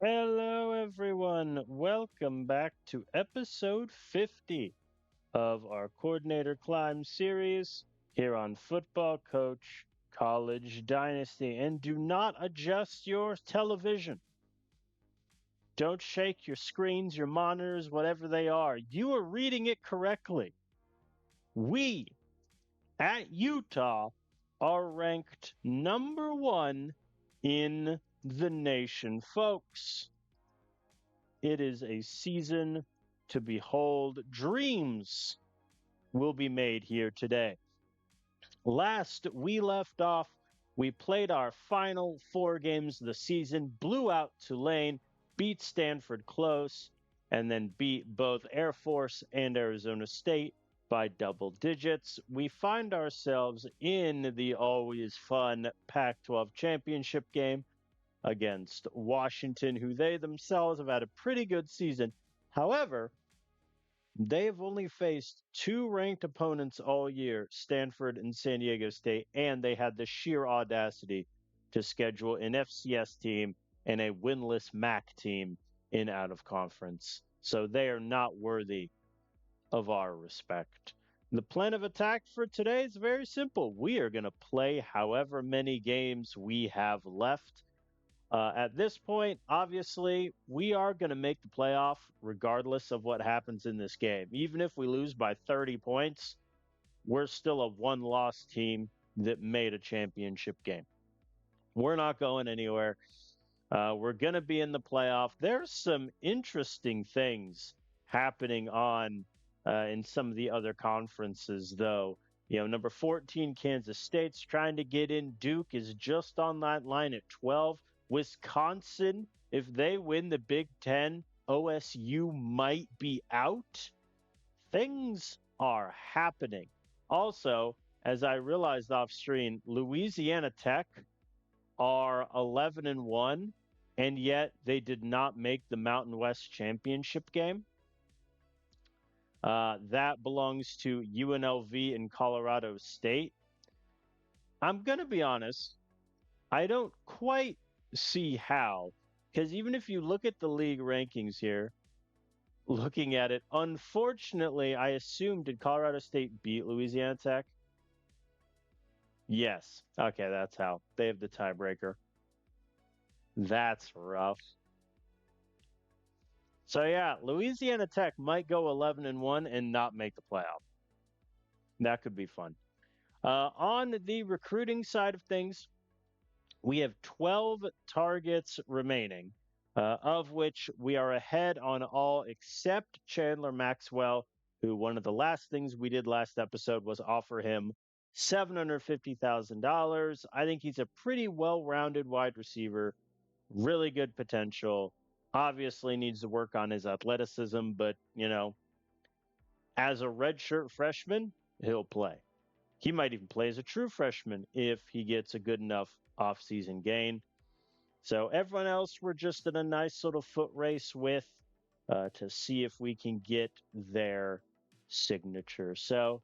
Hello, everyone. Welcome back to episode 50 of our Coordinator Climb series here on Football Coach College Dynasty. And do not adjust your television. Don't shake your screens, your monitors, whatever they are. You are reading it correctly. We at Utah are ranked number one in the nation, folks. It is a season to behold. Dreams will be made here today. Last we left off, we played our final four games of the season, blew out Tulane, beat Stanford close, and then beat both Air Force and Arizona State by double digits. We find ourselves in the always fun Pac 12 championship game against Washington, who they themselves have had a pretty good season. However, they have only faced two ranked opponents all year, Stanford and San Diego State, and they had the sheer audacity to schedule an FCS team and a winless MAC team in out of conference. So they are not worthy of our respect. The plan of attack for today is very simple. We are going to play however many games we have left. At this point, obviously, we are going to make the playoff regardless of what happens in this game. Even if we lose by 30 points, we're still a one loss team that made a championship game. We're not going anywhere. We're going to be in the playoff. There's some interesting things happening on in some of the other conferences, though. You know, number 14, Kansas State's trying to get in. Duke is just on that line at 12. Wisconsin, if they win the Big Ten, OSU might be out. Things are happening. Also, as I realized off screen, Louisiana Tech are 11-1, and yet they did not make the Mountain West Championship game. That belongs to UNLV and Colorado State. I'm going to be honest, I don't quite see how, because even if you look at the league rankings here, looking at it, unfortunately, I assume, did Colorado State beat Louisiana Tech? Yes. Okay, that's how. They have the tiebreaker. That's rough. So yeah, Louisiana Tech might go 11-1 and not make the playoff. That could be fun. On the recruiting side of things, we have 12 targets remaining, of which we are ahead on all except Chandler Maxwell, who one of the last things we did last episode was offer him $750,000. I think he's a pretty well-rounded wide receiver, really good potential. Obviously needs to work on his athleticism, but as a redshirt freshman, he'll play. He might even play as a true freshman if he gets a good enough offseason gain. So everyone else, we're just in a nice little foot race with to see if we can get their signature. So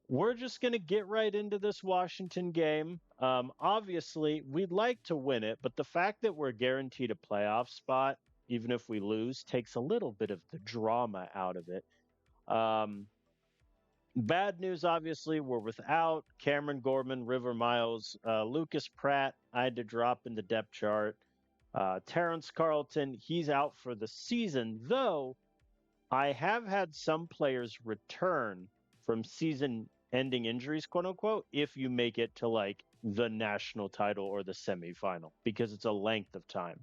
we're just going to get right into this Washington game. Obviously, we'd like to win it, but the fact that we're guaranteed a playoff spot, even if we lose, takes a little bit of the drama out of it. Bad news, obviously, we're without Cameron Gorman, River Miles, Lucas Pratt. I had to drop in the depth chart. Terrence Carlton, he's out for the season, though I have had some players return from season-ending injuries, quote unquote, if you make it to like the national title or the semifinal, because it's a length of time.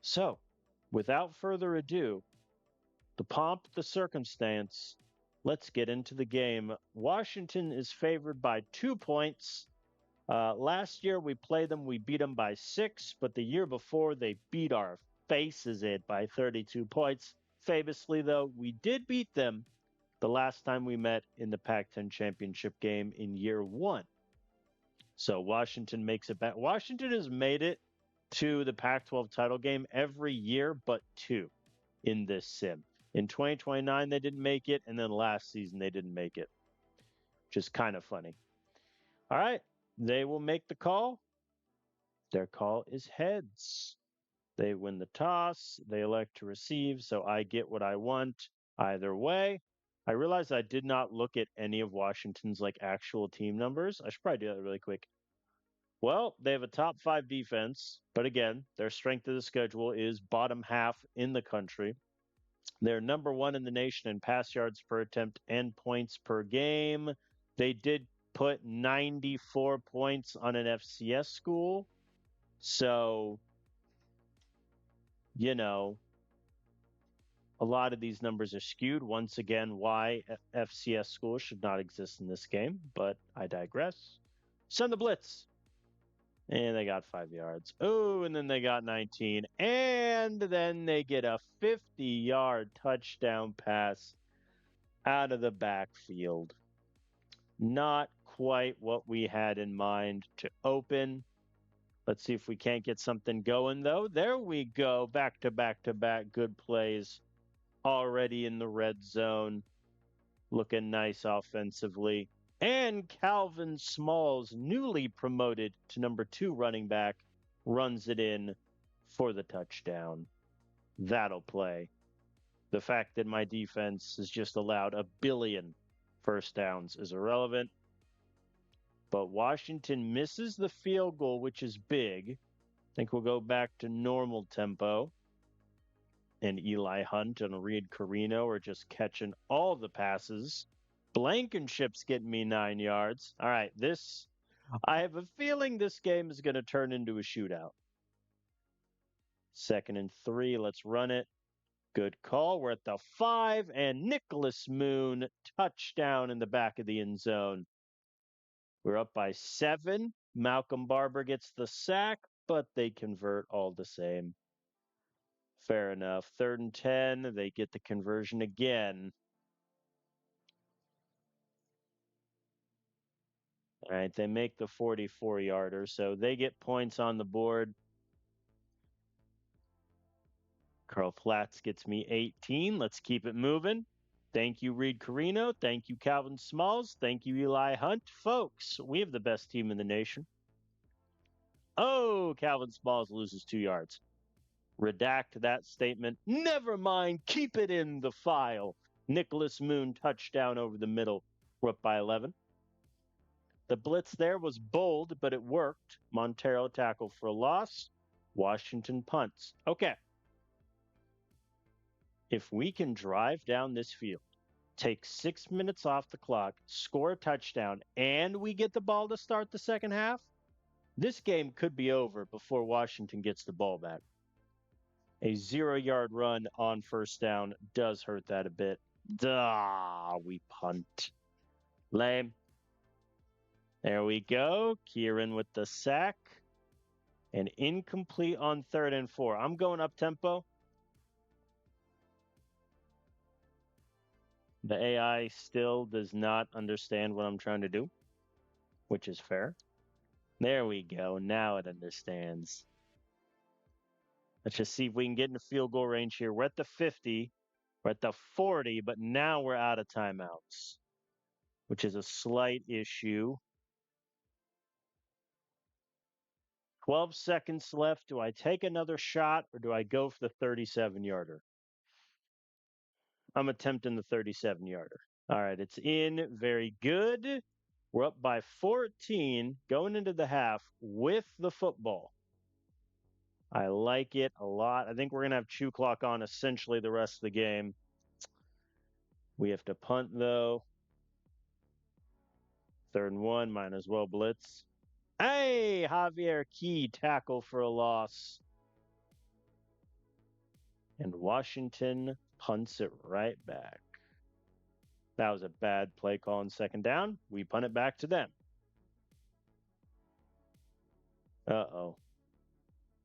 So, without further ado, the pomp, the circumstance, let's get into the game. Washington is favored by 2 points. Last year we played them, we beat them by 6, but the year before they beat our faces in by 32 points. Famously, though, we did beat them the last time we met in the Pac-10 championship game in year 1. So Washington makes it back. Washington has made it to the Pac-12 title game every year but 2 in this sim. In 2029, they didn't make it, and then last season, they didn't make it, which is kind of funny. All right, they will make the call. Their call is heads. They win the toss. They elect to receive, so I get what I want either way. I realized I did not look at any of Washington's like actual team numbers. I should probably do that really quick. Well, they have a top five defense, but again, their strength of the schedule is bottom half in the country. They're number one in the nation in pass yards per attempt and points per game. They did put 94 points on an FCS school. So, you know, a lot of these numbers are skewed. Once again, why FCS schools should not exist in this game, but I digress. Send the blitz. And they got 5 yards. Oh, and then they got 19. And then they get a 50-yard touchdown pass out of the backfield. Not quite what we had in mind to open. Let's see if we can't get something going, though. There we go. Back to back to back. Good plays already in the red zone. Looking nice offensively. And Calvin Smalls, newly promoted to number 2 running back, runs it in for the touchdown. That'll play. The fact that my defense has just allowed a billion first downs is irrelevant. But Washington misses the field goal, which is big. I think we'll go back to normal tempo. And Eli Hunt and Reed Carino are just catching all the passes. Blankenship's getting me 9 yards. All right, I have a feeling this game is going to turn into a shootout. 2nd and 3, let's run it. Good call. We're at the 5, and Nicholas Moon, touchdown in the back of the end zone. We're up by 7. Malcolm Barber gets the sack, but they convert all the same. Fair enough. 3rd and 10, they get the conversion again. All right, they make the 44-yarder, so they get points on the board. Carl Platts gets me 18. Let's keep it moving. Thank you, Reed Carino. Thank you, Calvin Smalls. Thank you, Eli Hunt. Folks, we have the best team in the nation. Oh, Calvin Smalls loses 2 yards. Redact that statement. Never mind. Keep it in the file. Nicholas Moon touchdown over the middle. We're up by 11. The blitz there was bold, but it worked. Montero tackle for a loss. Washington punts. Okay. If we can drive down this field, take 6 minutes off the clock, score a touchdown, and we get the ball to start the second half, this game could be over before Washington gets the ball back. A 0-yard run on first down does hurt that a bit. Duh, we punt. Lame. There we go. Kieran with the sack. And incomplete on 3rd and 4. I'm going up tempo. The AI still does not understand what I'm trying to do, which is fair. There we go. Now it understands. Let's just see if we can get into field goal range here. We're at the 50. We're at the 40, but now we're out of timeouts, which is a slight issue. 12 seconds left. Do I take another shot or do I go for the 37-yarder? I'm attempting the 37-yarder. All right, it's in. Very good. We're up by 14 going into the half with the football. I like it a lot. I think we're going to have chew clock on essentially the rest of the game. We have to punt, though. 3rd and 1, might as well blitz. Hey, Javier Key, tackle for a loss. And Washington punts it right back. That was a bad play call on 2nd down. We punt it back to them. Uh-oh.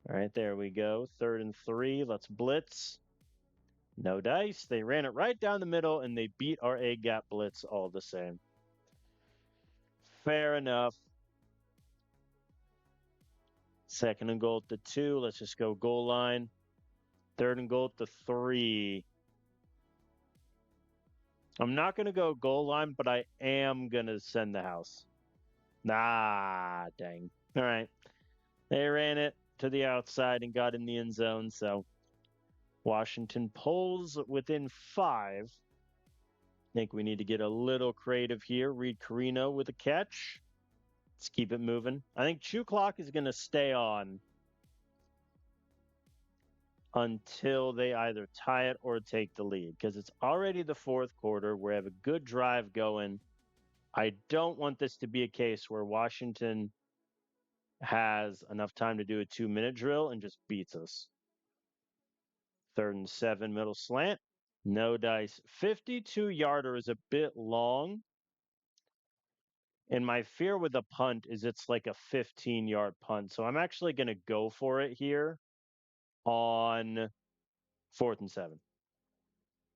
All right, there we go. 3rd and 3. Let's blitz. No dice. They ran it right down the middle, and they beat our A-gap blitz all the same. Fair enough. 2nd and goal at the 2. Let's just go goal line. 3rd and goal at the 3. I'm not going to go goal line, but I am going to send the house. Nah, dang. All right. They ran it to the outside and got in the end zone. So Washington pulls within 5. I think we need to get a little creative here. Reed Carino with a catch. Let's keep it moving. I think Chew Clock is going to stay on until they either tie it or take the lead because it's already the 4th quarter. We have a good drive going. I don't want this to be a case where Washington has enough time to do a 2-minute drill and just beats us. 3rd and 7, middle slant. No dice. 52-yarder is a bit long. And my fear with the punt is it's like a 15-yard punt. So I'm actually going to go for it here on 4th and 7.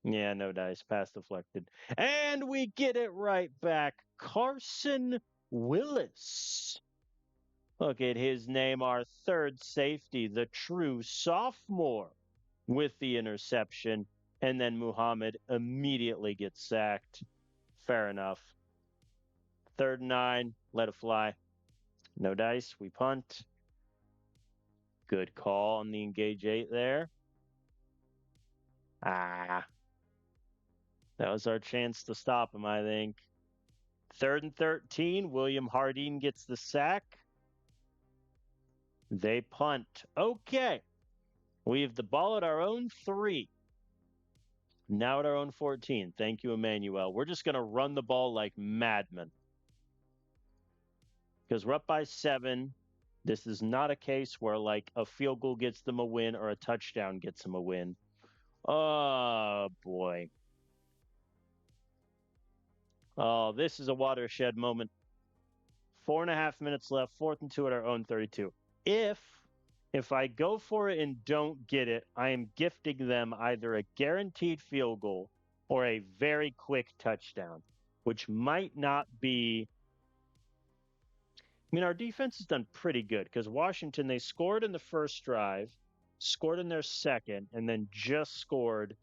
Yeah, no dice. Pass deflected. And we get it right back. Carson Willis. Look at his name, our 3rd safety, the true sophomore with the interception. And then Muhammad immediately gets sacked. Fair enough. 3rd and 9, let it fly. No dice, we punt. Good call on the engage 8 there. That was our chance to stop him, I think. 3rd and 13, William Hardeen gets the sack. They punt. Okay. We have the ball at our own 3. Now at our own 14. Thank you, Emmanuel. We're just going to run the ball like madmen. Because we're up by 7. This is not a case where like a field goal gets them a win or a touchdown gets them a win. Oh, boy. Oh, this is a watershed moment. 4.5 minutes left, 4th and 2 at our own 32. If I go for it and don't get it, I am gifting them either a guaranteed field goal or a very quick touchdown, which might not be. I mean, our defense has done pretty good because Washington, they scored in the first drive, scored in their second, and then just scored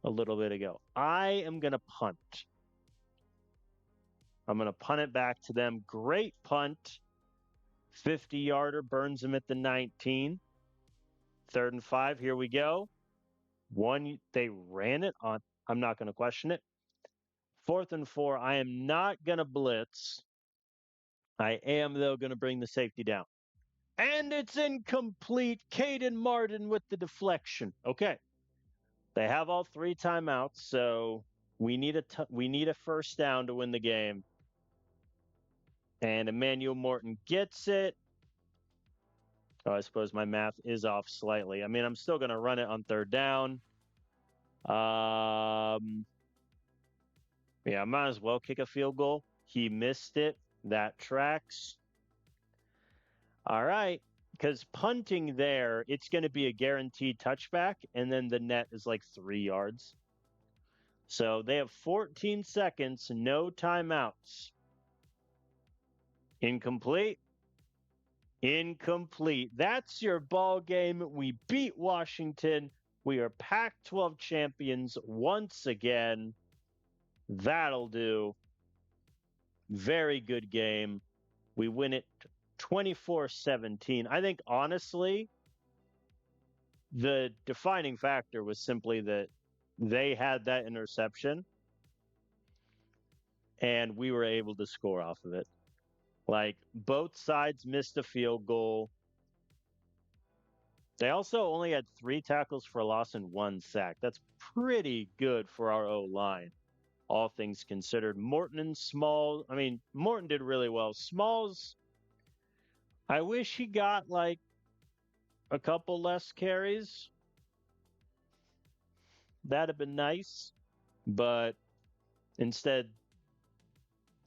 a little bit ago. I am going to punt. I'm going to punt it back to them. Great punt. 50-yarder burns them at the 19. 3rd and 5. Here we go. They ran it on. I'm not going to question it. 4th and 4. I am not going to blitz. I am, though, going to bring the safety down. And it's incomplete. Caden Martin with the deflection. Okay. They have all 3 timeouts, so we need a first down to win the game. And Emmanuel Morton gets it. Oh, I suppose my math is off slightly. I mean, I'm still going to run it on 3rd down. Yeah, I might as well kick a field goal. He missed it. That tracks. All right. Because punting there, it's going to be a guaranteed touchback, and then the net is like 3 yards. So they have 14 seconds, no timeouts. Incomplete. Incomplete. That's your ball game. We beat Washington. We are Pac-12 champions once again. That'll do. Very good game. We win it 24-17. I think, honestly, the defining factor was simply that they had that interception and we were able to score off of it. Like, both sides missed a field goal. They also only had 3 tackles for loss and 1 sack. That's pretty good for our O-line, all things considered. Morton and Smalls, I mean, Morton did really well. Smalls, I wish he got like a couple less carries. That'd have been nice. But instead,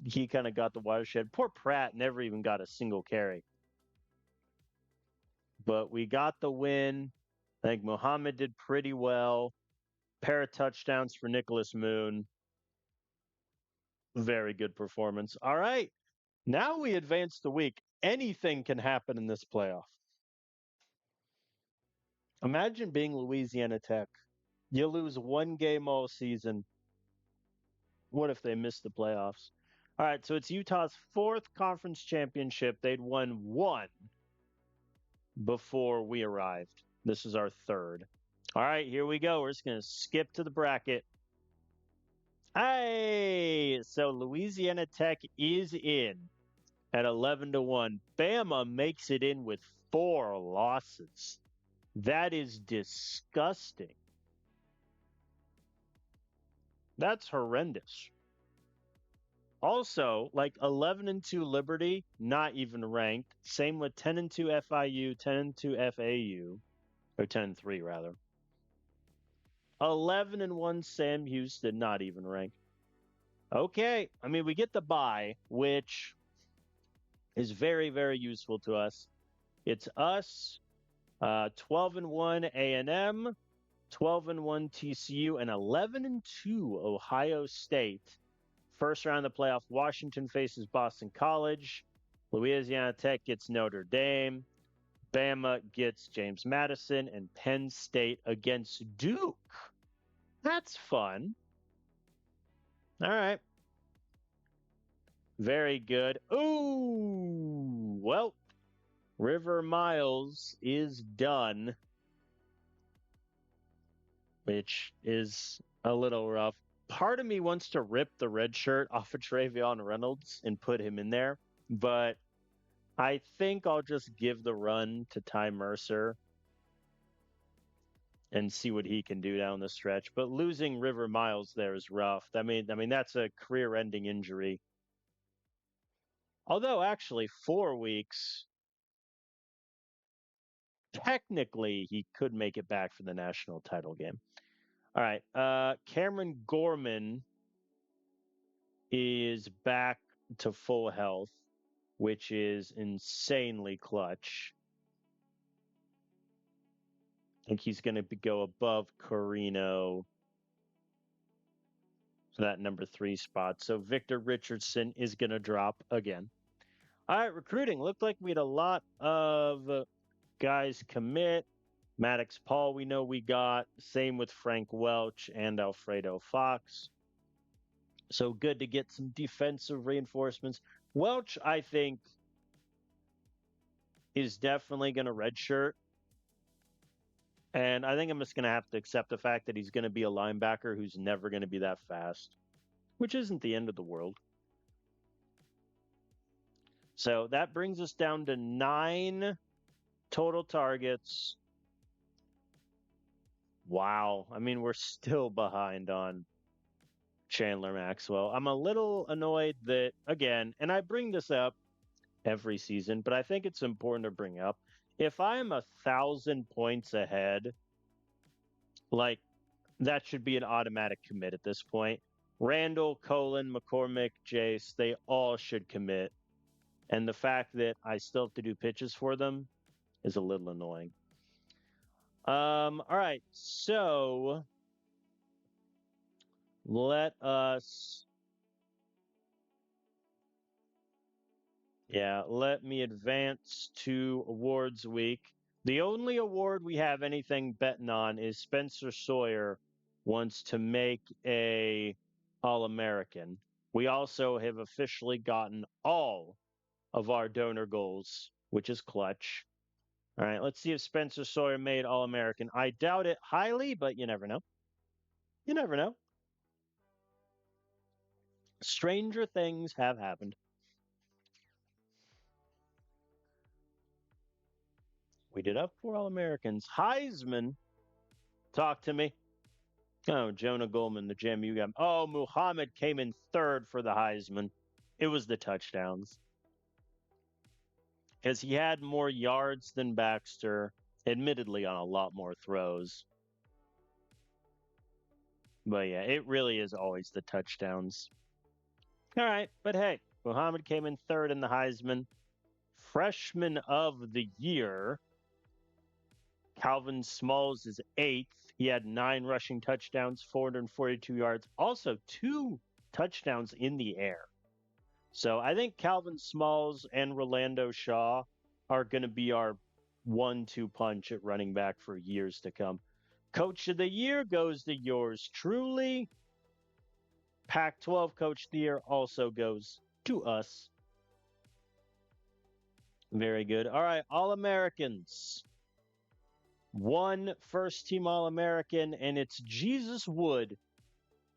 he kind of got the watershed. Poor Pratt never even got a single carry. But we got the win. I think Muhammad did pretty well. Pair of touchdowns for Nicholas Moon. Very good performance. All right. Now we advance the week. Anything can happen in this playoff. Imagine being Louisiana Tech. You lose 1 game all season. What if they miss the playoffs? All right, so it's Utah's fourth conference championship. They'd won one before we arrived. This is our third. All right, here we go. We're just going to skip to the bracket. Hey, so Louisiana Tech is in at 11-1. Bama makes it in with 4 losses. That is disgusting. That's horrendous. Also, like 11-2 Liberty, not even ranked. Same with 10-2 FIU, 10-2 FAU, or 10-3 rather. 11-1 Sam Houston, not even ranked. Okay, I mean we get the bye, which is very, very useful to us. It's us, 12-1 A&M, 12-1 TCU, and 11-2 Ohio State. First round of the playoff, Washington faces Boston College. Louisiana Tech gets Notre Dame. Bama gets James Madison, and Penn State against Duke. That's fun. All right. Very good. Ooh, well, River Miles is done, which is a little rough. Part of me wants to rip the red shirt off of Travion Reynolds and put him in there, but I think I'll just give the run to Ty Mercer and see what he can do down the stretch. But losing River Miles there is rough. I mean that's a career-ending injury. Although actually 4 weeks, technically he could make it back for the national title game. All right, Cameron Gorman is back to full health, which is insanely clutch. I think he's going to go above Carino for that number 3 spot. So Victor Richardson is going to drop again. All right, recruiting. Looked like we had a lot of guys commit. Maddox Paul, we know we got. Same with Frank Welch and Alfredo Fox. So good to get some defensive reinforcements. Welch, I think, is definitely going to redshirt. And I think I'm just going to have to accept the fact that he's going to be a linebacker who's never going to be that fast, which isn't the end of the world. So that brings us down to 9 total targets. Wow. I mean, we're still behind on Chandler Maxwell. I'm a little annoyed that, again, and I bring this up every season, but I think it's important to bring up. If I'm 1,000 points ahead, like, that should be an automatic commit at this point. Randall, Colin, McCormick, Jace, they all should commit. And the fact that I still have to do pitches for them is a little annoying. All right, so let me advance to awards week. The only award we have anything betting on is Spencer Sawyer wants to make a All-American. We also have officially gotten all of our donor goals, which is clutch. All right, let's see if Spencer Sawyer made All-American. I doubt it highly, but you never know. You never know. Stranger things have happened. We did have 4 All-Americans. Heisman, talk to me. Oh, Jonah Goldman, the JMU guy. Oh, Muhammad came in 3rd for the Heisman. It was the touchdowns. Because he had more yards than Baxter, admittedly on a lot more throws. But yeah, it really is always the touchdowns. All right, but hey, Muhammad came in 3rd in the Heisman. Freshman of the year, Calvin Smalls is 8th. He had 9 rushing touchdowns, 442 yards, also 2 touchdowns in the air. So I think Calvin Smalls and Rolando Shaw are going to be our 1-2 punch at running back for years to come. Coach of the year goes to yours truly. Pac-12 Coach of the Year also goes to us. Very good. All right, All Americans. One first team All American, and it's Jesus Wood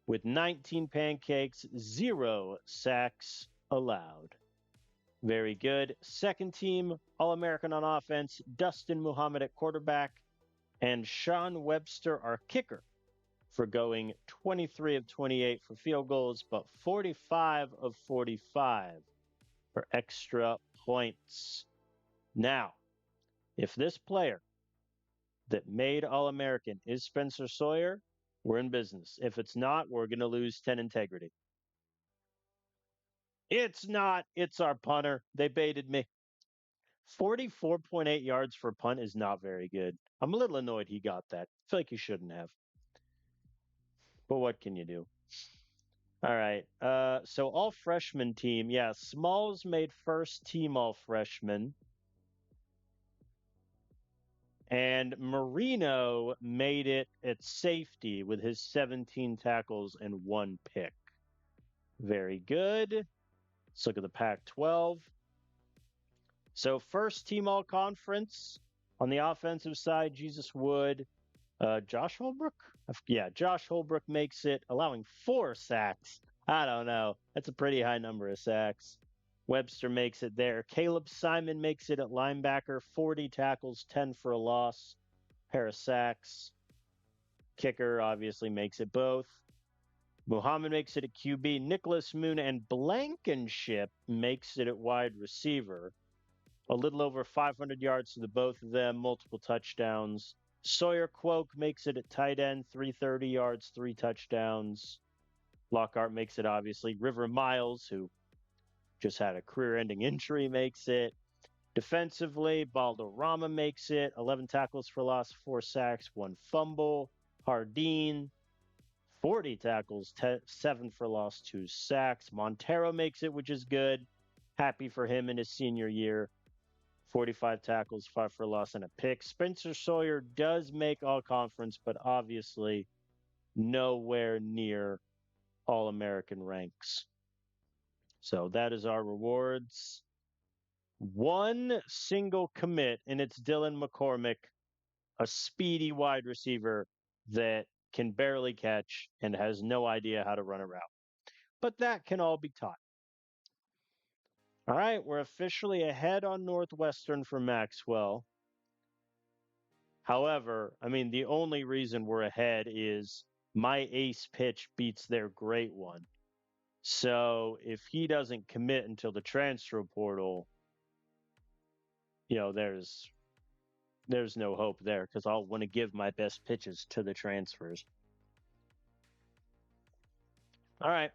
with 19 pancakes, 0 sacks allowed. Very good. Second team All American on offense, Dustin Muhammad at quarterback, and Sean Webster, our kicker, for going 23 of 28 for field goals, but 45 of 45 for extra points. Now, if this player that made All-American is Spencer Sawyer, we're in business. If it's not, we're going to lose 10 integrity. It's not. It's our punter. They baited me. 44.8 yards for a punt is not very good. I'm a little annoyed he got that. I feel like he shouldn't have. But what can you do? All right. So all freshman team. Yeah, Smalls made first team all freshman. And Marino made it at safety with his 17 tackles and 1 pick. Very good. Let's look at the Pac 12. So, first team all conference on the offensive side, Jesus Wood. Josh Holbrook? Yeah, Josh Holbrook makes it, allowing 4 sacks. I don't know. That's a pretty high number of sacks. Webster makes it there. Caleb Simon makes it at linebacker, 40 tackles, 10 for a loss, pair of sacks. Kicker obviously makes it both. Muhammad makes it at QB. Nicholas Moon and Blankenship makes it at wide receiver. A little over 500 yards to the both of them, multiple touchdowns. Sawyer Quoke makes it at tight end, 330 yards, 3 touchdowns. Lockhart makes it, obviously. River Miles, who just had a career-ending injury, makes it. Defensively, Balderrama makes it. 11 tackles for loss, 4 sacks, 1 fumble. Hardeen, 40 tackles, 7 for loss, 2 sacks. Montero makes it, which is good. Happy for him in his senior year. 45 tackles, 5 for loss, and a pick. Spencer Sawyer does make all conference, but obviously nowhere near All-American ranks. So that is our rewards. One single commit, and it's Dylan McCormick, a speedy wide receiver that can barely catch and has no idea how to run a route. But that can all be taught. All right, we're officially ahead on Northwestern for Maxwell. However, I mean, the only reason we're ahead is my ace pitch beats their great one. So if he doesn't commit until the transfer portal, there's no hope there because I'll want to give my best pitches to the transfers. All right.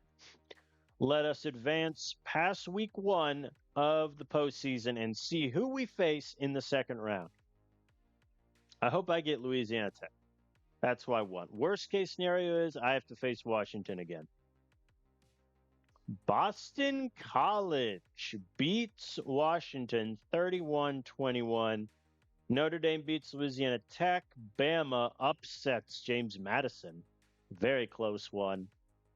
Let us advance past week 1 of the postseason and see who we face in the second round. I hope I get Louisiana Tech. That's who I want. Worst case scenario is I have to face Washington again. Boston College beats Washington 31-21. Notre Dame beats Louisiana Tech. Bama upsets James Madison. Very close one.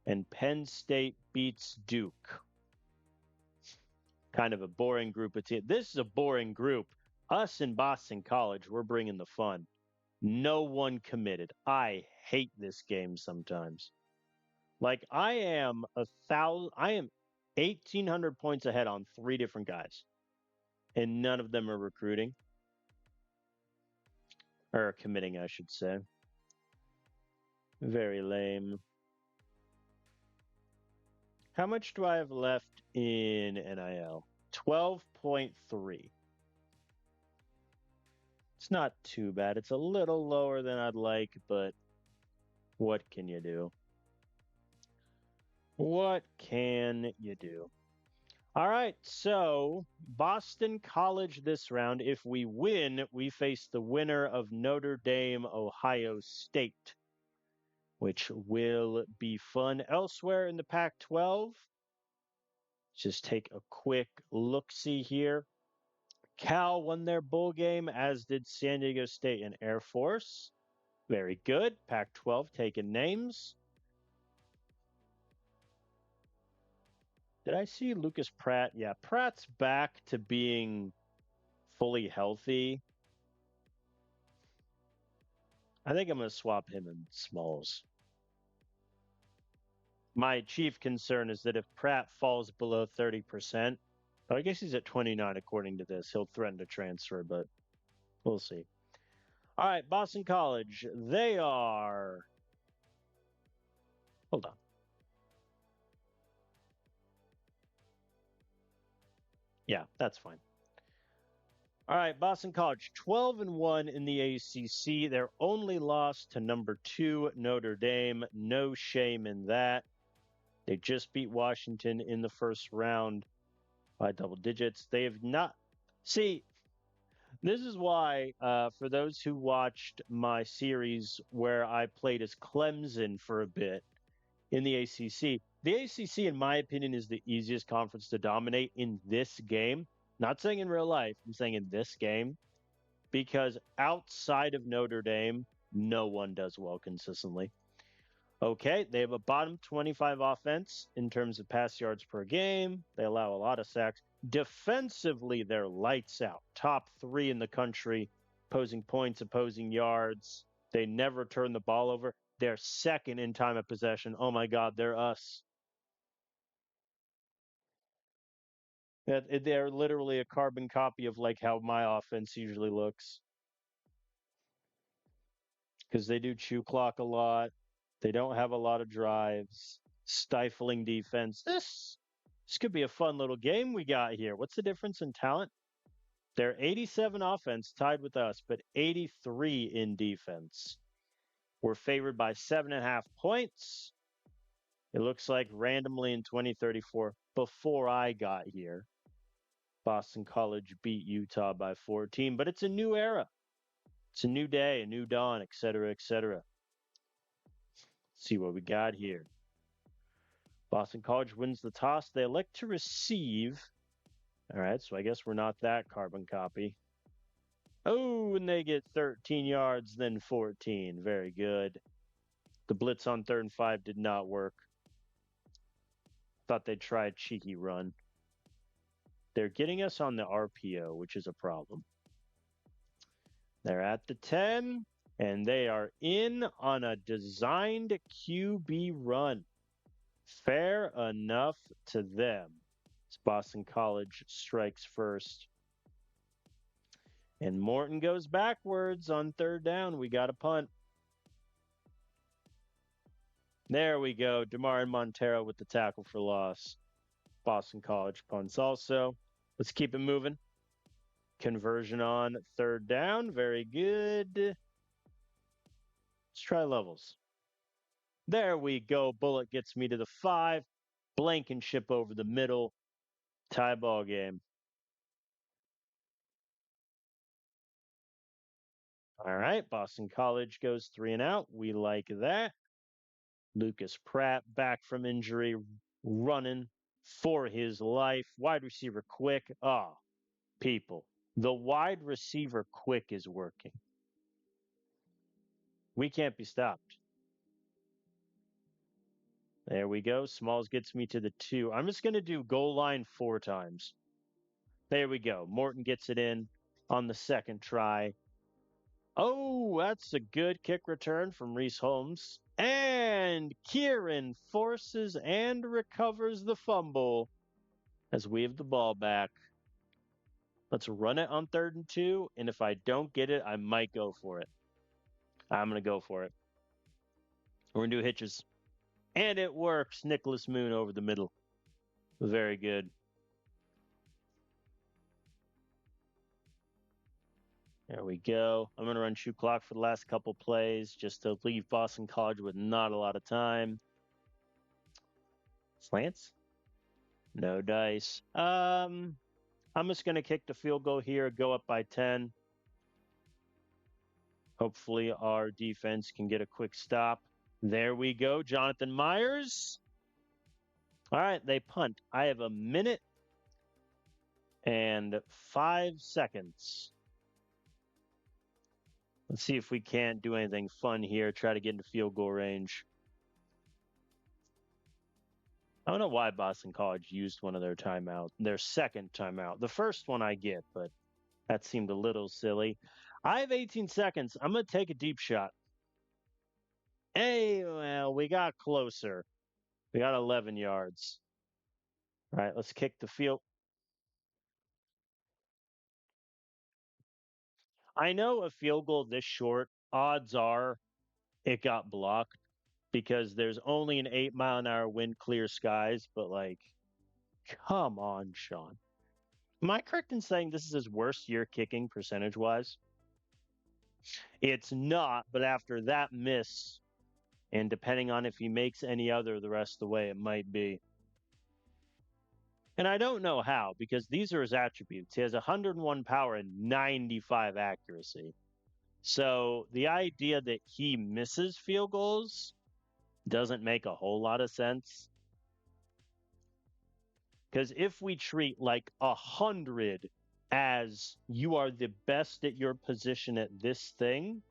And Penn State beats Duke. Kind of a boring group of teams. This is a boring group. Us in Boston College, we're bringing the fun. No one committed. I hate this game sometimes. Like I am 1,800 points ahead on 3 different guys, and none of them are recruiting or committing, I should say. Very lame. How much do I have left in NIL? 12.3. It's not too bad. It's a little lower than I'd like, but what can you do? What can you do? All right, so Boston College this round. If we win, we face the winner of Notre Dame, Ohio State, which will be fun. Elsewhere in the Pac-12, just take a quick look-see here. Cal won their bowl game, as did San Diego State and Air Force. Very good. Pac-12 taking names. Did I see Lucas Pratt? Yeah, Pratt's back to being fully healthy. I think I'm going to swap him and Smalls. My chief concern is that if Pratt falls below 30%, I guess he's at 29 according to this, he'll threaten to transfer, but we'll see. All right, Boston College. They are. Hold on. Yeah, that's fine. All right, Boston College, 12-1 in the ACC. Their only loss to number 2 Notre Dame. No shame in that. They just beat Washington in the first round by double digits. They have not. See, this is why, for those who watched my series where I played as Clemson for a bit in the ACC, in my opinion, is the easiest conference to dominate in this game. Not saying in real life, I'm saying in this game, because outside of Notre Dame, no one does well consistently. Okay, they have a bottom 25 offense in terms of pass yards per game. They allow a lot of sacks. Defensively, they're lights out. Top 3 in the country, opposing points, opposing yards. They never turn the ball over. They're second in time of possession. Oh my God, they're us. They're literally a carbon copy of like how my offense usually looks. Because they do chew clock a lot. They don't have a lot of drives. Stifling defense. This could be a fun little game we got here. What's the difference in talent? They're 87 offense, tied with us, but 83 in defense. We're favored by 7.5 points. It looks like randomly in 2034, before I got here, Boston College beat Utah by 14, but it's a new era. It's a new day, a new dawn, et cetera, et cetera. Let's see what we got here. Boston College wins the toss. They elect to receive. All right, so I guess we're not that carbon copy. Oh, and they get 13 yards, then 14. Very good. The blitz on 3rd and 5 did not work. Thought they'd try a cheeky run. They're getting us on the RPO, which is a problem. They're at the 10, and they are in on a designed QB run. Fair enough to them. Boston College strikes first. And Morton goes backwards on 3rd down. We got a punt. There we go. DeMar and Montero with the tackle for loss. Boston College punts also. Let's keep it moving. Conversion on 3rd down. Very good. Let's try levels. There we go. Bullet gets me to the 5. Blankenship over the middle. Tie ball game. All right. Boston College goes 3 and out. We like that. Lucas Pratt back from injury, running for his life. Wide receiver quick. Oh, people. The wide receiver quick is working. We can't be stopped. There we go. Smalls gets me to the 2. I'm just going to do goal line 4 times. There we go. Morton gets it in on the 2nd try. Oh, that's a good kick return from Reese Holmes. And Kieran forces and recovers the fumble as we have the ball back. Let's run it on 3rd and 2. And if I don't get it, I might go for it. I'm going to go for it. We're going to do hitches. And it works. Nicholas Moon over the middle. Very good. There we go. I'm going to run shoot clock for the last couple plays just to leave Boston College with not a lot of time. Slants? No dice. I'm just going to kick the field goal here, go up by 10. Hopefully our defense can get a quick stop. There we go. Jonathan Myers. All right, they punt. I have a minute and 5 seconds. Let's see if we can't do anything fun here. Try to get into field goal range. I don't know why Boston College used one of their timeout, their second timeout. The first one I get, but that seemed a little silly. I have 18 seconds. I'm going to take a deep shot. Hey, well, we got closer. We got 11 yards. All right, let's kick the field. I know a field goal this short, odds are it got blocked because there's only an 8-mile-an-hour wind, clear skies, but like, come on, Sean. Am I correct in saying this is his worst year kicking percentage wise? It's not, but after that miss, and depending on if he makes any other the rest of the way, it might be. And I don't know how, because these are his attributes. He has 101 power and 95 accuracy. So the idea that he misses field goals doesn't make a whole lot of sense. Because if we treat like 100 as you are the best at your position at this thing,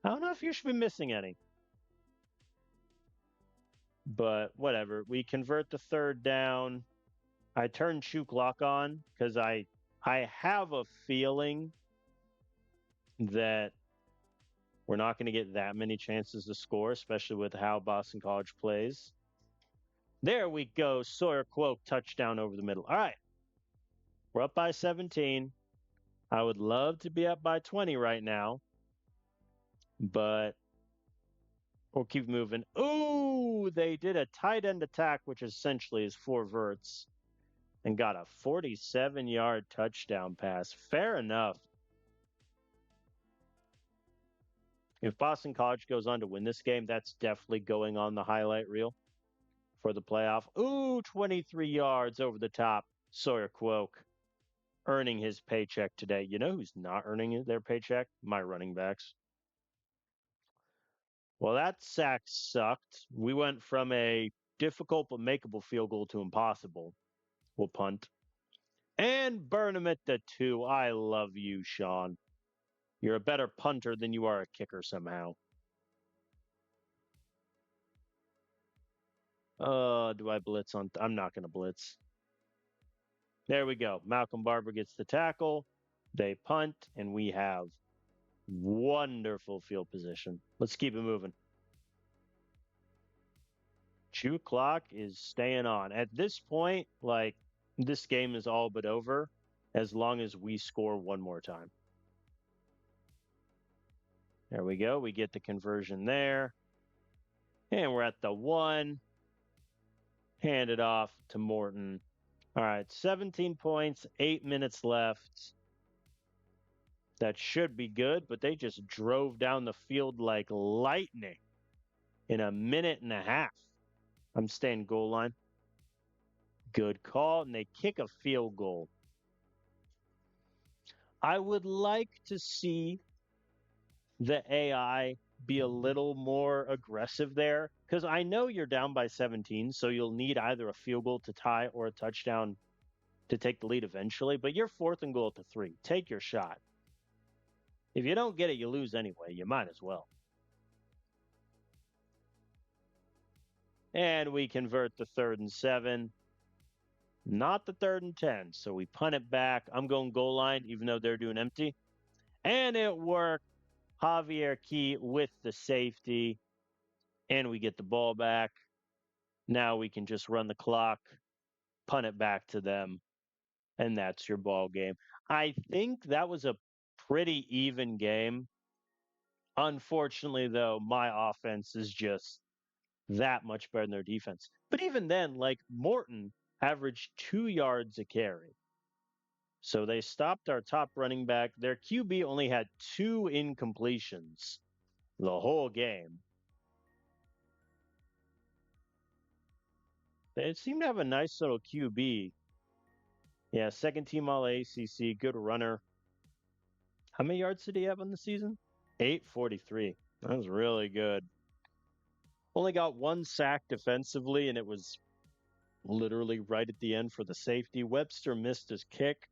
I don't know if you should be missing any. But whatever. We convert the third down. I turn Shoe Clock on because I have a feeling that we're not going to get that many chances to score, especially with how Boston College plays. There we go. Sawyer Quoke touchdown over the middle. All right. We're up by 17. I would love to be up by 20 right now, but we'll keep moving. Ooh, they did a tight end attack, which essentially is 4 verts, and got a 47-yard touchdown pass. Fair enough. If Boston College goes on to win this game, that's definitely going on the highlight reel for the playoff. Ooh, 23 yards over the top. Sawyer Quoke earning his paycheck today. You know who's not earning their paycheck? My running backs. Well, that sack sucked. We went from a difficult but makeable field goal to impossible. We'll punt. And burn him at the 2. I love you, Sean. You're a better punter than you are a kicker somehow. Do I blitz on? I'm not going to blitz. There we go. Malcolm Barber gets the tackle. They punt, and we have wonderful field position. Let's keep it moving. Chew clock is staying on. At this point, like, this game is all but over as long as we score one more time. There we go. We get the conversion there. And we're at the 1. Hand it off to Morton. All right, 17 points, 8 minutes left. That should be good, but they just drove down the field like lightning in a minute and a half. I'm staying goal line. Good call, and they kick a field goal. I would like to see the AI be a little more aggressive there because I know you're down by 17, so you'll need either a field goal to tie or a touchdown to take the lead eventually, but you're 4th and goal at the 3. Take your shot. If you don't get it, you lose anyway. You might as well. And we convert the 3rd and 7. Not the 3rd and 10. So we punt it back. I'm going goal line, even though they're doing empty. And it worked. Javier Key with the safety. And we get the ball back. Now we can just run the clock, punt it back to them. And that's your ball game. I think that was a pretty even game. Unfortunately, though, my offense is just that much better than their defense. But even then, like Morton averaged 2 yards a carry. So they stopped our top running back. Their QB only had 2 incompletions the whole game. They seem to have a nice little QB. Yeah, 2nd team all ACC, good runner. How many yards did he have on the season? 843. That was really good. Only got 1 sack defensively, and it was literally right at the end for the safety. Webster missed his kick,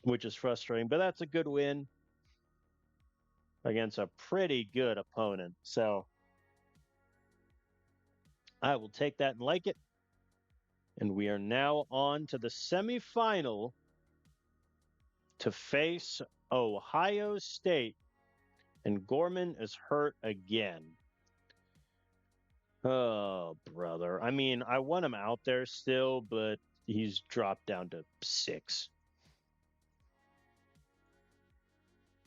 which is frustrating, but that's a good win against a pretty good opponent. So I will take that and like it. And we are now on to the semifinal to face Ohio State. And Gorman is hurt again. Oh, brother. I mean, I want him out there still, but he's dropped down to 6.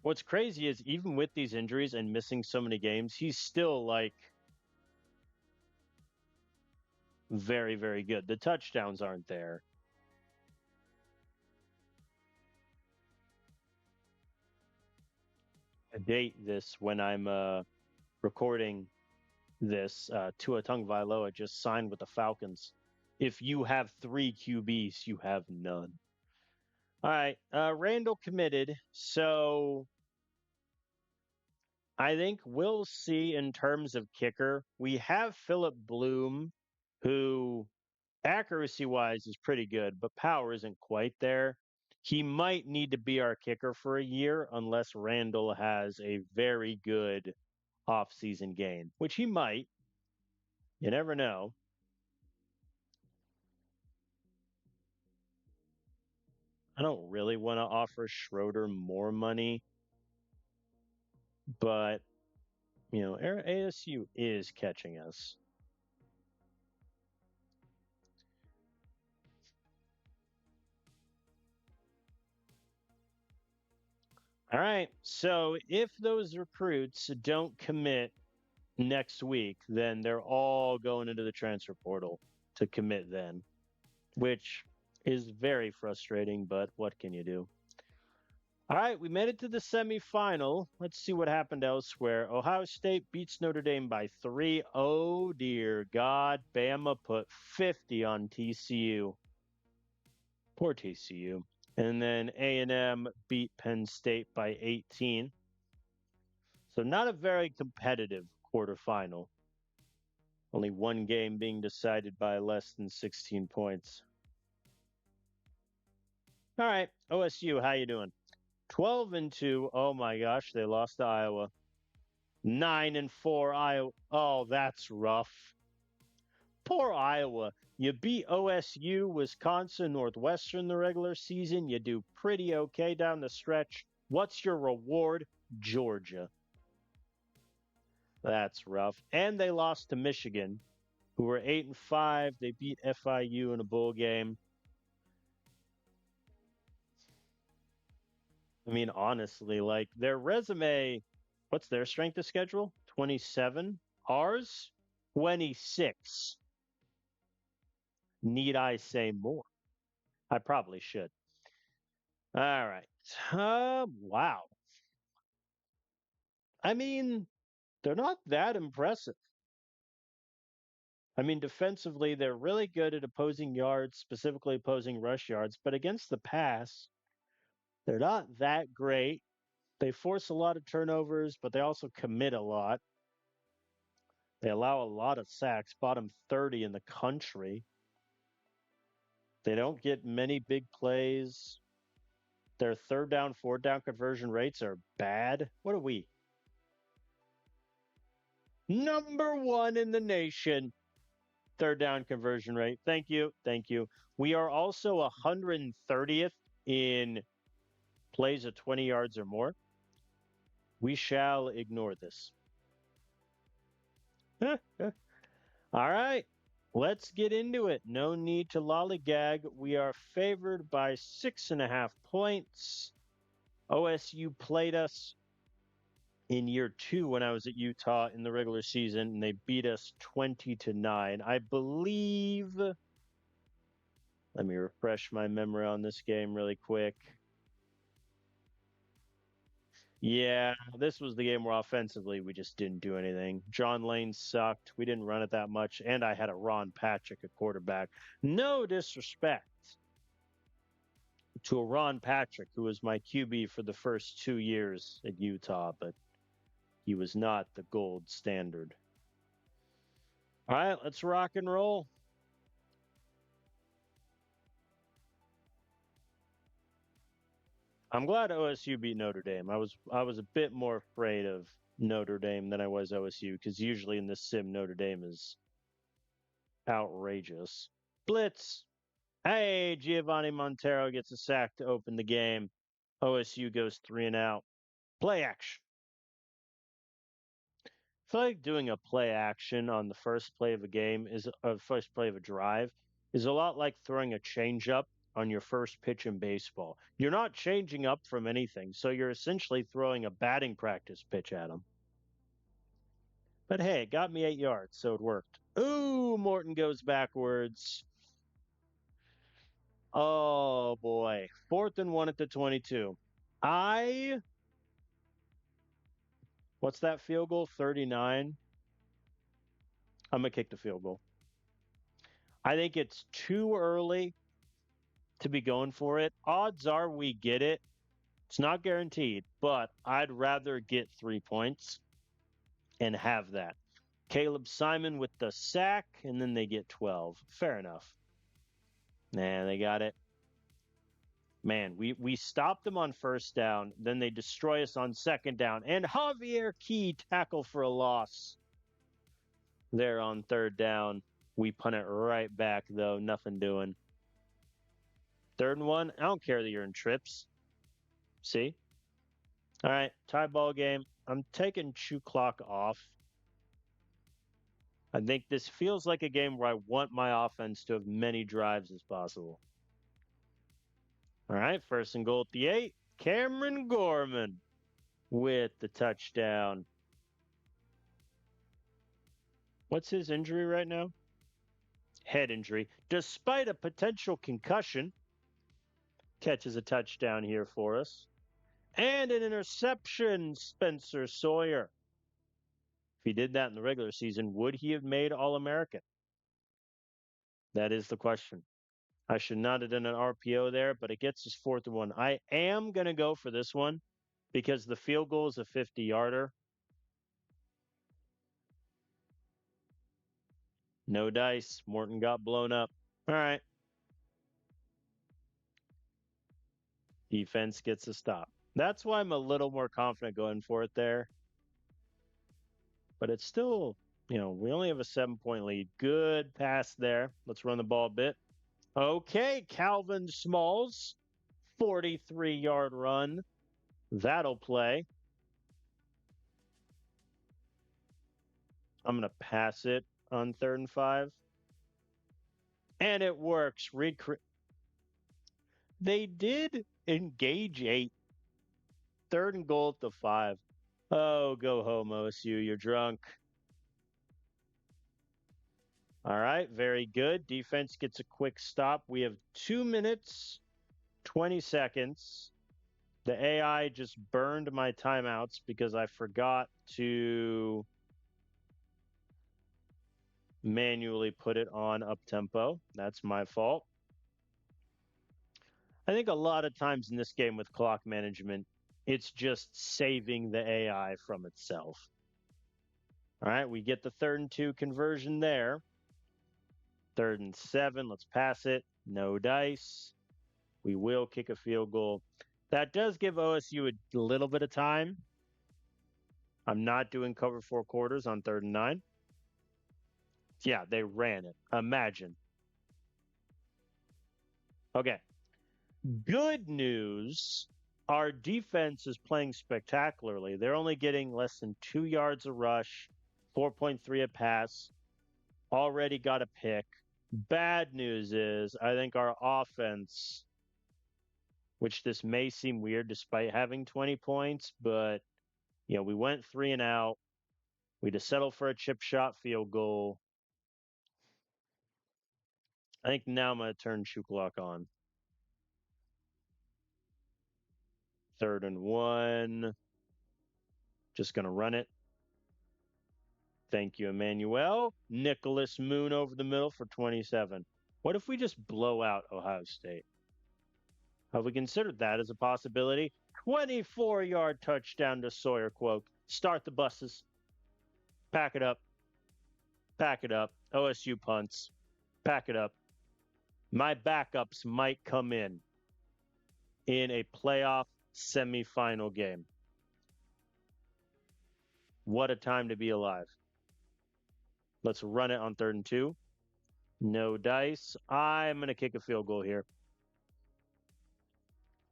What's crazy is even with these injuries and missing so many games, he's still like very, very good. The touchdowns aren't there. I date this when I'm recording this. Tua Tagovailoa just signed with the Falcons. If you have 3 QBs, you have none. All right, Randall committed, so I think we'll see in terms of kicker. We have Philip Bloom, who accuracy wise is pretty good, but power isn't quite there. He might need to be our kicker for a year unless Randall has a very good offseason gain, which he might. You never know. I don't really want to offer Schroeder more money, but ASU is catching us. All right. So if those recruits don't commit next week, then they're all going into the transfer portal to commit then, which is very frustrating, but what can you do? All right, we made it to the semifinal. Let's see what happened elsewhere. Ohio State beats Notre Dame by 3. Oh, dear God. Bama put 50 on TCU. Poor TCU. And then A&M beat Penn State by 18. So not a very competitive quarterfinal. Only one game being decided by less than 16 points. All right, OSU, how you doing? 12-2. Oh my gosh, they lost to Iowa. 9-4 Iowa. Oh, that's rough. Poor Iowa. You beat OSU, Wisconsin, Northwestern the regular season. You do pretty okay down the stretch. What's your reward? Georgia. That's rough. And they lost to Michigan, who were 8-5. They beat FIU in a bowl game. I mean, honestly, like their resume, what's their strength of schedule? 27. Ours, 26. Need I say more? I probably should. All right. Wow. I mean, they're not that impressive. I mean, defensively, they're really good at opposing yards, specifically opposing rush yards, but against the pass, they're not that great. They force a lot of turnovers, but they also commit a lot. They allow a lot of sacks, bottom 30 in the country. They don't get many big plays. Their third down, fourth down conversion rates are bad. What are we? Number 1 in the nation. Third down conversion rate. Thank you. Thank you. We are also 130th in plays of 20 yards or more. We shall ignore this. All right. Let's get into it. No need to lollygag. We are favored by 6.5 points. OSU played us in year 2 when I was at Utah in the regular season, and they beat us 20-9. I believe. Let me refresh my memory on this game really quick. Yeah, this was the game where offensively we just didn't do anything. John Lane sucked. We didn't run it that much. And I had a Ron Patrick at quarterback. No disrespect to a Ron Patrick, who was my QB for the first 2 years at Utah, but he was not the gold standard. All right, let's rock and roll. I'm glad OSU beat Notre Dame. I was a bit more afraid of Notre Dame than I was OSU because usually in this sim Notre Dame is Outrageous. Blitz. Hey, Giovanni Montero gets a sack to open the game. OSU goes 3-and-out. Play action. I feel like doing a play action on the first play of a game is first play of a drive is a lot like throwing a changeup on your first pitch in baseball. You're not changing up from anything, so you're essentially throwing a batting practice pitch at them. But hey, it got me 8 yards, so it worked. Ooh, Morton goes backwards. Oh boy. 4th-and-1 at the 22. What's that field goal? 39. I'm going to kick the field goal. I think it's too early to be going for it. Odds are we get it. It's not guaranteed, but I'd rather get 3 points and have that. Caleb Simon with the sack, and then they get 12. Fair enough. Nah, they got it. Man, we stopped them on first down. Then they destroy us on second down. And Javier Key tackle for a loss. There on third down. We punt it right back, though. Nothing doing. 3rd-and-1. I don't care that you're in trips. See? All right, tie ball game. I'm taking Chew Clock off. I think this feels like a game where I want my offense to have many drives as possible. All right, 1st-and-goal at the 8. Cameron Gorman with the touchdown. What's his injury right now? Head injury. Despite a potential concussion, catches a touchdown here for us. And an interception, Spencer Sawyer. If he did that in the regular season, would he have made All-American? That is the question. I should not have done an RPO there, but it gets us 4th-and-1. I am going to go for this one because the field goal is a 50-yarder. No dice. Morton got blown up. All right. Defense gets a stop. That's why I'm a little more confident going for it there. But it's still, we only have a 7-point lead. Good pass there. Let's run the ball a bit. Okay, Calvin Smalls, 43-yard run. That'll play. I'm going to pass it on 3rd-and-5. And it works. They did engage 8. 3rd-and-goal at the 5. Oh, go home, OSU. You're drunk. All right, very good. Defense gets a quick stop. We have 2 minutes, 20 seconds. The AI just burned my timeouts because I forgot to manually put it on up tempo. That's my fault. I think a lot of times in this game with clock management, it's just saving the AI from itself. All right, we get the 3rd-and-2 conversion there. 3rd-and-7, let's pass it. No dice. We will kick a field goal. That does give OSU a little bit of time. I'm not doing cover 4 quarters on 3rd-and-9. Yeah, they ran it. Imagine. Okay. Good news. Our defense is playing spectacularly. They're only getting less than 2 yards a rush, 4.3 a pass. Already got a pick. Bad news is I think our offense, which this may seem weird despite having 20 points, but we went 3-and-out. We just settled for a chip shot field goal. I think now I'm going to turn Chew Clock on. 3rd-and-1. Just going to run it. Thank you, Emmanuel. Nicholas Moon over the middle for 27. What if we just blow out Ohio State? Have we considered that as a possibility? 24-yard touchdown to Sawyer Quoke. Start the buses. Pack it up. Pack it up. OSU punts. Pack it up. My backups might come in a playoff semifinal game. What a time to be alive. Let's run it on 3rd-and-2. No dice. I'm going to kick a field goal here.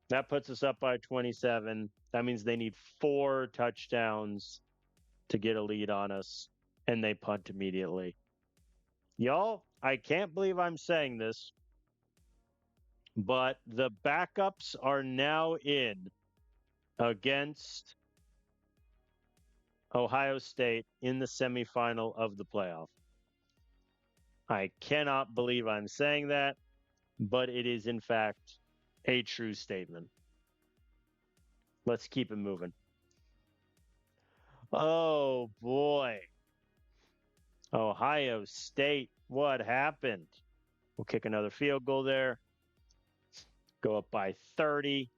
That puts us up by 27. That means they need 4 touchdowns to get a lead on us, and they punt immediately. Y'all, I can't believe I'm saying this, but the backups are now in against Ohio State in the semifinal of the playoff. I cannot believe I'm saying that, but it is, in fact, a true statement. Let's keep it moving. Oh, boy. Ohio State, what happened? We'll kick another field goal there. Go up by 30.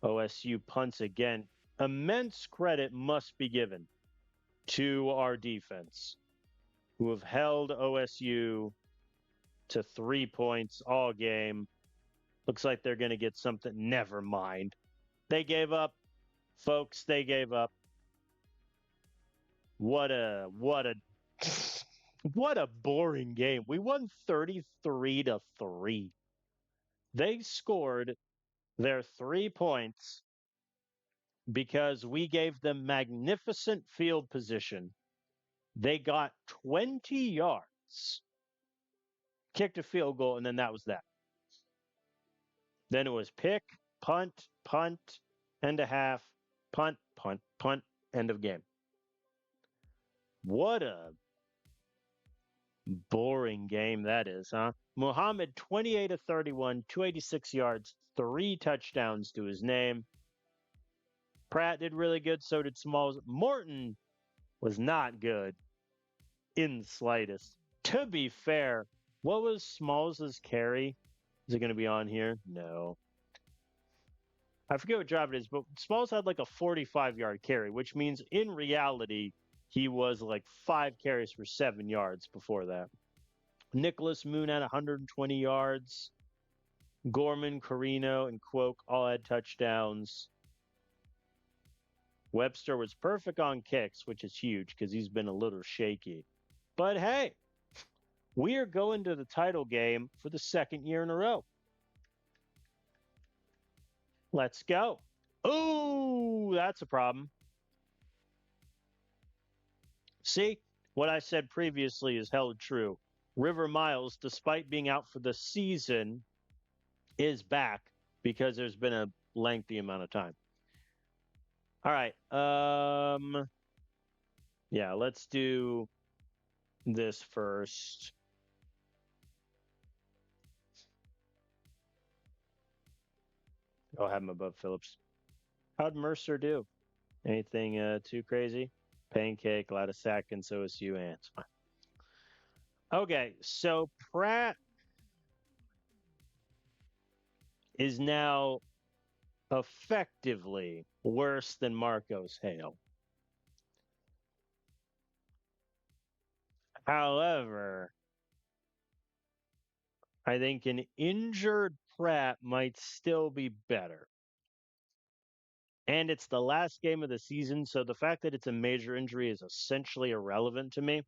OSU punts again. Immense credit must be given to our defense, who have held OSU to 3 points all game. Looks like they're going to get something. Never mind. They gave up. Folks, they gave up. What a what a boring game. We won 33-3. They scored their 3 points because we gave them magnificent field position. They got 20 yards, kicked a field goal, and then that was that. Then it was pick, punt, and a half, punt, end of game. What a boring game that is, huh? Muhammad, 28-31, 286 yards, 3 touchdowns to his name. Pratt did really good, so did Smalls. Morton was not good in the slightest. To be fair, what was Smalls' carry? Is it going to be on here? No. I forget what job it is, but Smalls had like a 45-yard carry, which means in reality, he was like 5 carries for 7 yards before that. Nicholas Moon had 120 yards. Gorman, Carino, and Quoke all had touchdowns. Webster was perfect on kicks, which is huge because he's been a little shaky. But hey, we are going to the title game for the 2nd year in a row. Let's go. Ooh, that's a problem. See, what I said previously is held true. River Miles, despite being out for the season, is back because there's been a lengthy amount of time. All right. Yeah, let's do this first. I'll have him above Phillips. How'd Mercer do? Anything too crazy? Pancake, a lot of sack, and so is you, and it's fine. Okay, so Pratt is now effectively worse than Marcos Hale. However, I think an injured Pratt might still be better. And it's the last game of the season, so the fact that it's a major injury is essentially irrelevant to me.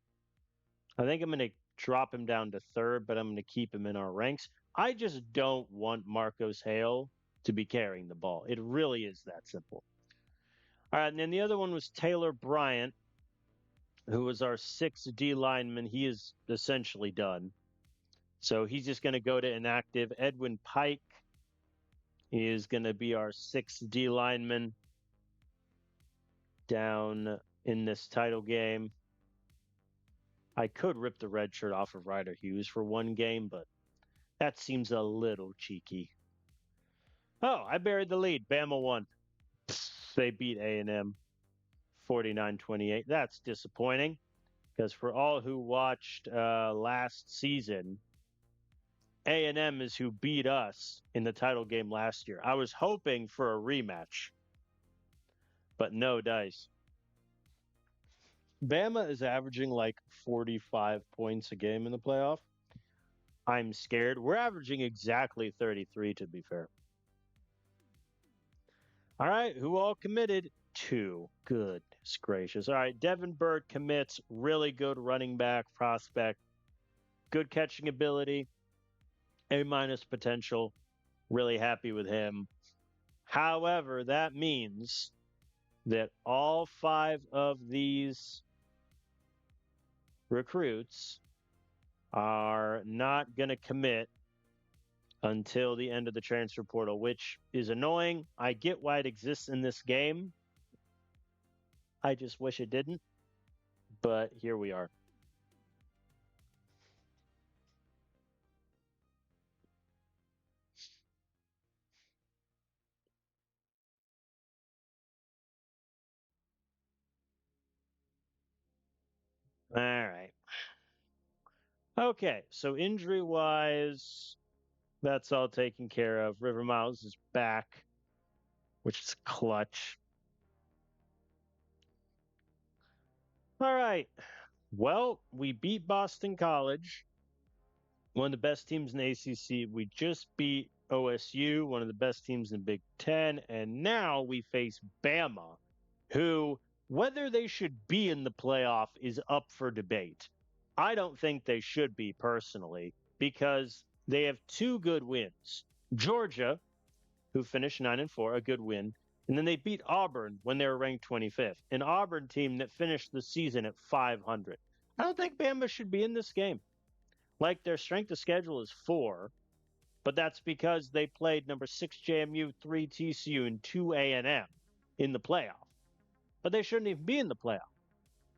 I think I'm going to drop him down to 3rd, but I'm going to keep him in our ranks. I just don't want Marcos Hale to be carrying the ball. It really is that simple. All right, and then the other one was Taylor Bryant, who was our 6th D lineman. He is essentially done. So he's just going to go to inactive. Edwin Pike is going to be our 6th D lineman down in this title game. I could rip the red shirt off of Ryder Hughes for 1 game, but that seems a little cheeky. Oh, I buried the lead. Bama won. They beat A&M 49-28. That's disappointing because for all who watched last season, A&M is who beat us in the title game last year. I was hoping for a rematch, but no dice. Bama is averaging like 45 points a game in the playoff. I'm scared. We're averaging exactly 33, to be fair. All right, who all committed? 2. Goodness gracious. All right, Devin Bird commits. Really good running back prospect. good catching ability, A minus potential. Really happy with him. However, that means that all 5 of these recruits are not going to commit until the end of the transfer portal, which is annoying. I get why it exists in this game. I just wish it didn't. But here we are. All right. Okay, so injury wise, that's all taken care of. River Miles is back, which is clutch. All right. Well, we beat Boston College, one of the best teams in the ACC. We just beat OSU, one of the best teams in Big Ten. And now we face Bama, who, whether they should be in the playoff is up for debate. I don't think they should be personally because they have 2 good wins. Georgia, who finished 9-4, a good win. And then they beat Auburn when they were ranked 25th, an Auburn team that finished the season at 500. I don't think Bama should be in this game. Like their strength of schedule is 4, but that's because they played number 6 JMU, 3 TCU, and 2 A&M in the playoff. But they shouldn't even be in the playoff.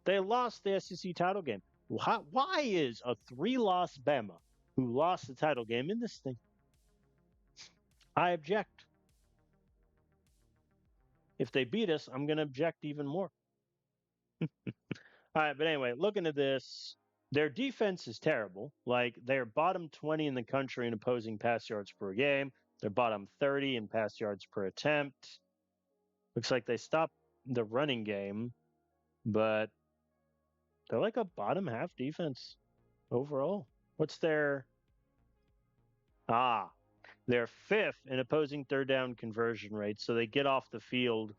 They lost the SEC title game. Why is a 3-loss Bama who lost the title game in this thing? I object. If they beat us, I'm going to object even more. All right, but anyway, looking at this, their defense is terrible. Like, they're bottom 20 in the country in opposing pass yards per game. They're bottom 30 in pass yards per attempt. Looks like they stopped the running game, but they're like a bottom half defense overall. What's their... They're 5th in opposing third down conversion rate, so they get off the field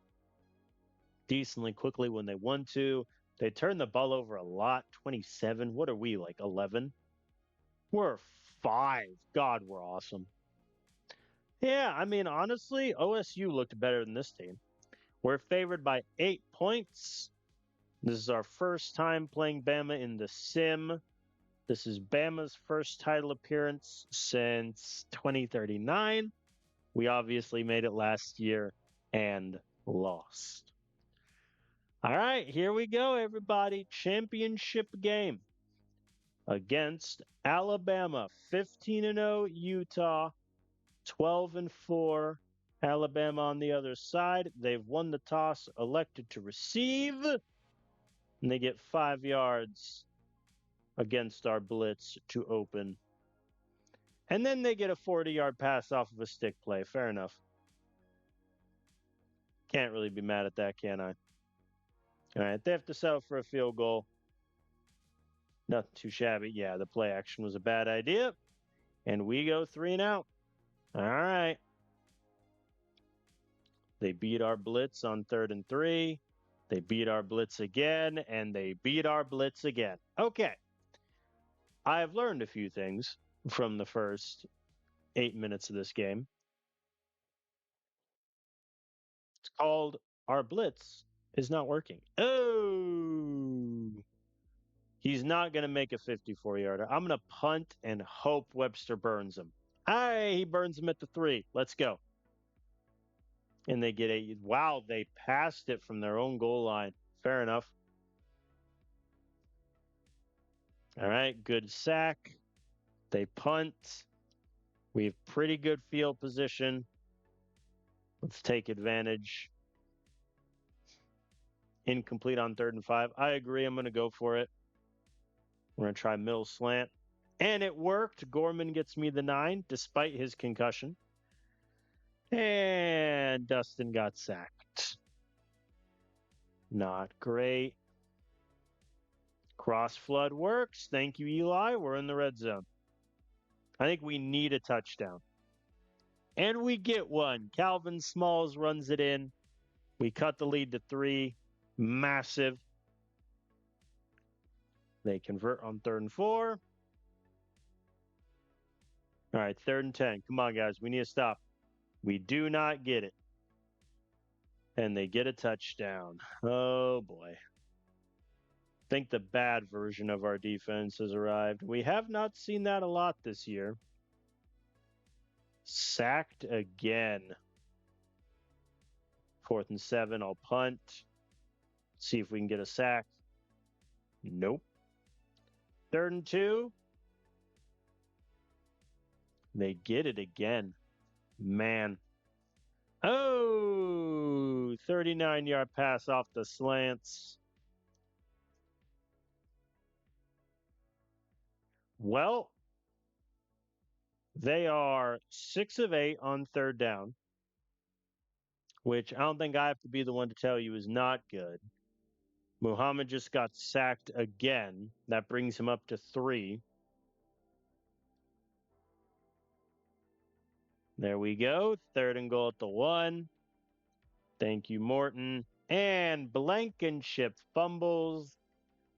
decently quickly when they want to. They turn the ball over a lot, 27. What are we, like 11? We're 5. God, we're awesome. Yeah, I mean, honestly, OSU looked better than this team. We're favored by 8 points. This is our first time playing Bama in the Sim. This is Bama's first title appearance since 2039. We obviously made it last year and lost. All right, here we go, everybody. Championship game against Alabama. 15-0 Utah, 12-4 Alabama on the other side. They've won the toss, elected to receive, and they get 5 yards against our blitz to open. And then they get a 40-yard pass off of a stick play. Fair enough. Can't really be mad at that, can I? All right, they have to settle for a field goal. Nothing too shabby. Yeah, the play action was a bad idea. And we go 3 and out. All right. They beat our blitz on 3rd and 3. They beat our blitz again, and they beat our blitz again. Okay. I have learned a few things from the first 8 minutes of this game. It's called Our Blitz is Not Working. Oh! He's not going to make a 54-yarder. I'm going to punt and hope Webster burns him. He burns him at the 3. Let's go. And they get a... Wow, they passed it from their own goal line. Fair enough. All right, good sack. They punt. We have pretty good field position. Let's take advantage. Incomplete on 3rd and 5. I agree. I'm going to go for it. We're going to try middle slant. And it worked. Gorman gets me the 9 despite his concussion. And Dustin got sacked. Not great. Cross flood works. Thank you, Eli. We're in the red zone. I think we need a touchdown. And we get one. Calvin Smalls runs it in. We cut the lead to 3. Massive. They convert on 3rd and 4. All right, 3rd and 10. Come on, guys. We need to stop. We do not get it. And they get a touchdown. Oh, boy. I think the bad version of our defense has arrived. We have not seen that a lot this year. Sacked again. 4th and 7. I'll punt. See if we can get a sack. Nope. 3rd and 2. They get it again. Man. Oh, 39-yard pass off the slants. Well, they are 6 of 8 on 3rd down, which I don't think I have to be the one to tell you is not good. Muhammad just got sacked again. That brings him up to 3. There we go. 3rd and goal at the 1. Thank you, Morton. And Blankenship fumbles.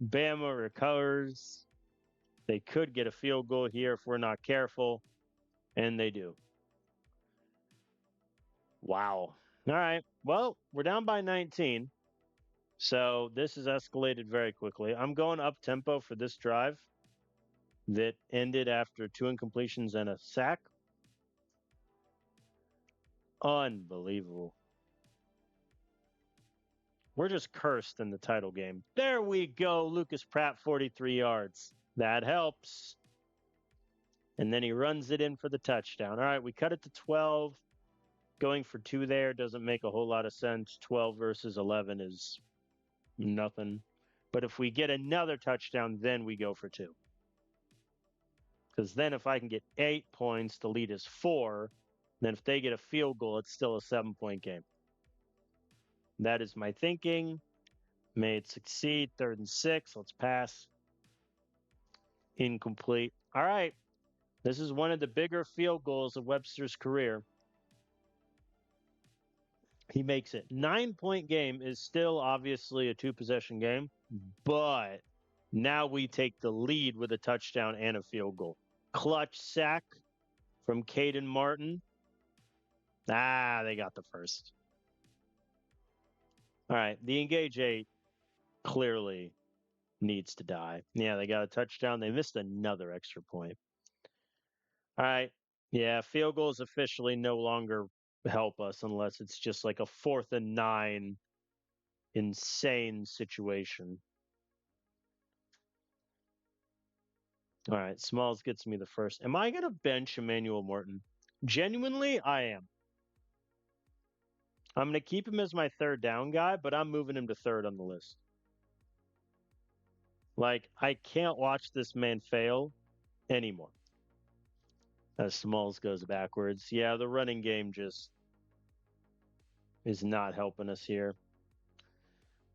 Bama recovers. They could get a field goal here if we're not careful. And they do. Wow. All right. Well, we're down by 19. So this has escalated very quickly. I'm going up tempo for this drive that ended after 2 incompletions and a sack. Unbelievable. We're just cursed in the title game. There we go. Lucas Pratt, 43 yards. That helps. And then he runs it in for the touchdown. All right, we cut it to 12. Going for 2 there doesn't make a whole lot of sense. 12 versus 11 is nothing. But if we get another touchdown, then we go for 2. Because then if I can get 8 points, the lead is 4. Then if they get a field goal, it's still a 7-point game. That is my thinking. May it succeed. 3rd and 6. Let's pass. Incomplete. All right. This is one of the bigger field goals of Webster's career. He makes it. 9-point game is still obviously a 2-possession game, but now we take the lead with a touchdown and a field goal. Clutch sack from Caden Martin. They got the first. All right, the Engage 8 clearly needs to die. Yeah, they got a touchdown. They missed another extra point. All right, yeah, field goals officially no longer help us unless it's just like a 4th and 9 insane situation. All right, Smalls gets me the first. Am I going to bench Emmanuel Morton? Genuinely, I am. I'm going to keep him as my 3rd down guy, but I'm moving him to 3rd on the list. Like, I can't watch this man fail anymore. As Smalls goes backwards. Yeah, the running game just is not helping us here.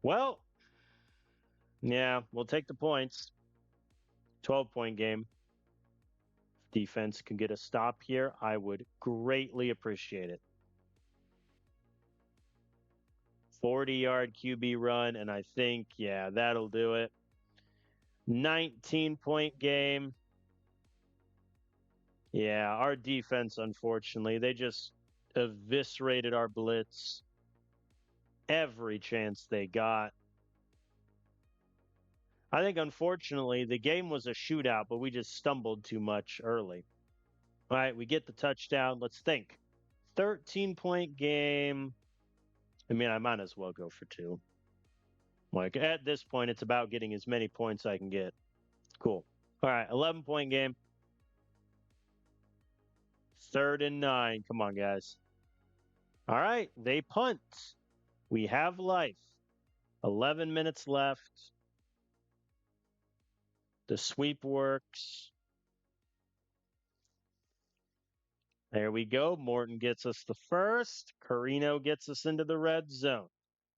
Well, yeah, we'll take the points. 12-point game. If defense can get a stop here, I would greatly appreciate it. 40-yard QB run, and I think, yeah, that'll do it. 19-point game. Yeah, our defense, unfortunately, they just eviscerated our blitz every chance they got. I think, unfortunately, the game was a shootout, but we just stumbled too much early. All right, we get the touchdown. Let's think. 13-point game. I mean, I might as well go for 2. Like, at this point, it's about getting as many points I can get. Cool. All right, 11-point game. 3rd and 9. Come on, guys. All right, they punt. We have life. 11 minutes left. The sweep works. There we go. Morton gets us the first. Carino gets us into the red zone.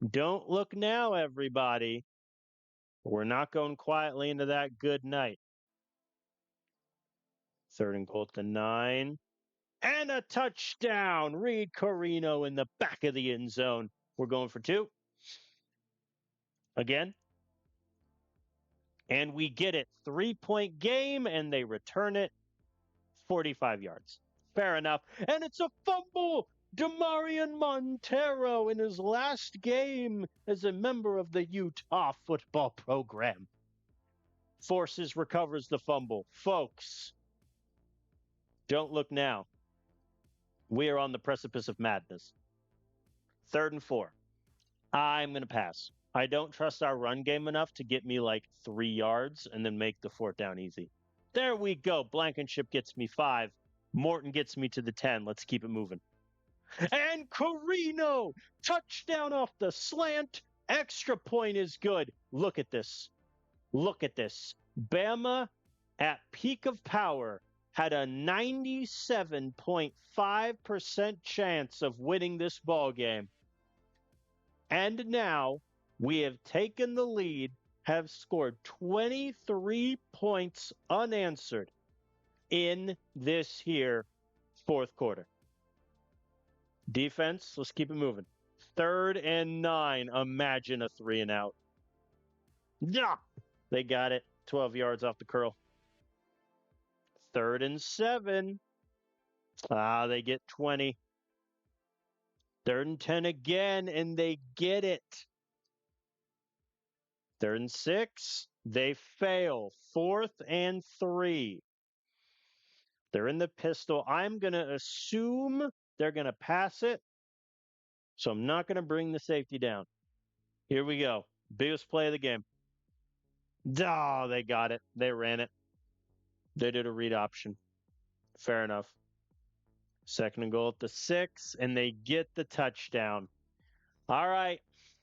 Don't look now, everybody. We're not going quietly into that good night. 3rd and goal at the 9. And a touchdown. Reed Carino in the back of the end zone. We're going for 2. Again. And we get it. 3-point game, and they return it. 45 yards. Fair enough. And it's a fumble. Damarian Montero in his last game as a member of the Utah football program recovers the fumble. Folks, don't look now. We are on the precipice of madness. 3rd and 4. I'm going to pass. I don't trust our run game enough to get me like 3 yards and then make the 4th down easy. There we go. Blankenship gets me 5. Morton gets me to the 10. Let's keep it moving. And Carino, touchdown off the slant. Extra point is good. Look at this. Look at this. Bama at peak of power had a 97.5% chance of winning this ball game. And now we have taken the lead, have scored 23 points unanswered in this here 4th quarter. Defense, let's keep it moving. 3rd and 9. Imagine a 3 and out. Yeah, they got it. 12 yards off the curl. 3rd and 7. They get 20. 3rd and 10 again, and they get it. 3rd and 6. They fail. 4th and 3. They're in the pistol. I'm going to assume they're going to pass it. So I'm not going to bring the safety down. Here we go. Biggest play of the game. Oh, they got it. They ran it. They did a read option. Fair enough. 2nd and goal at the 6, and they get the touchdown. All right.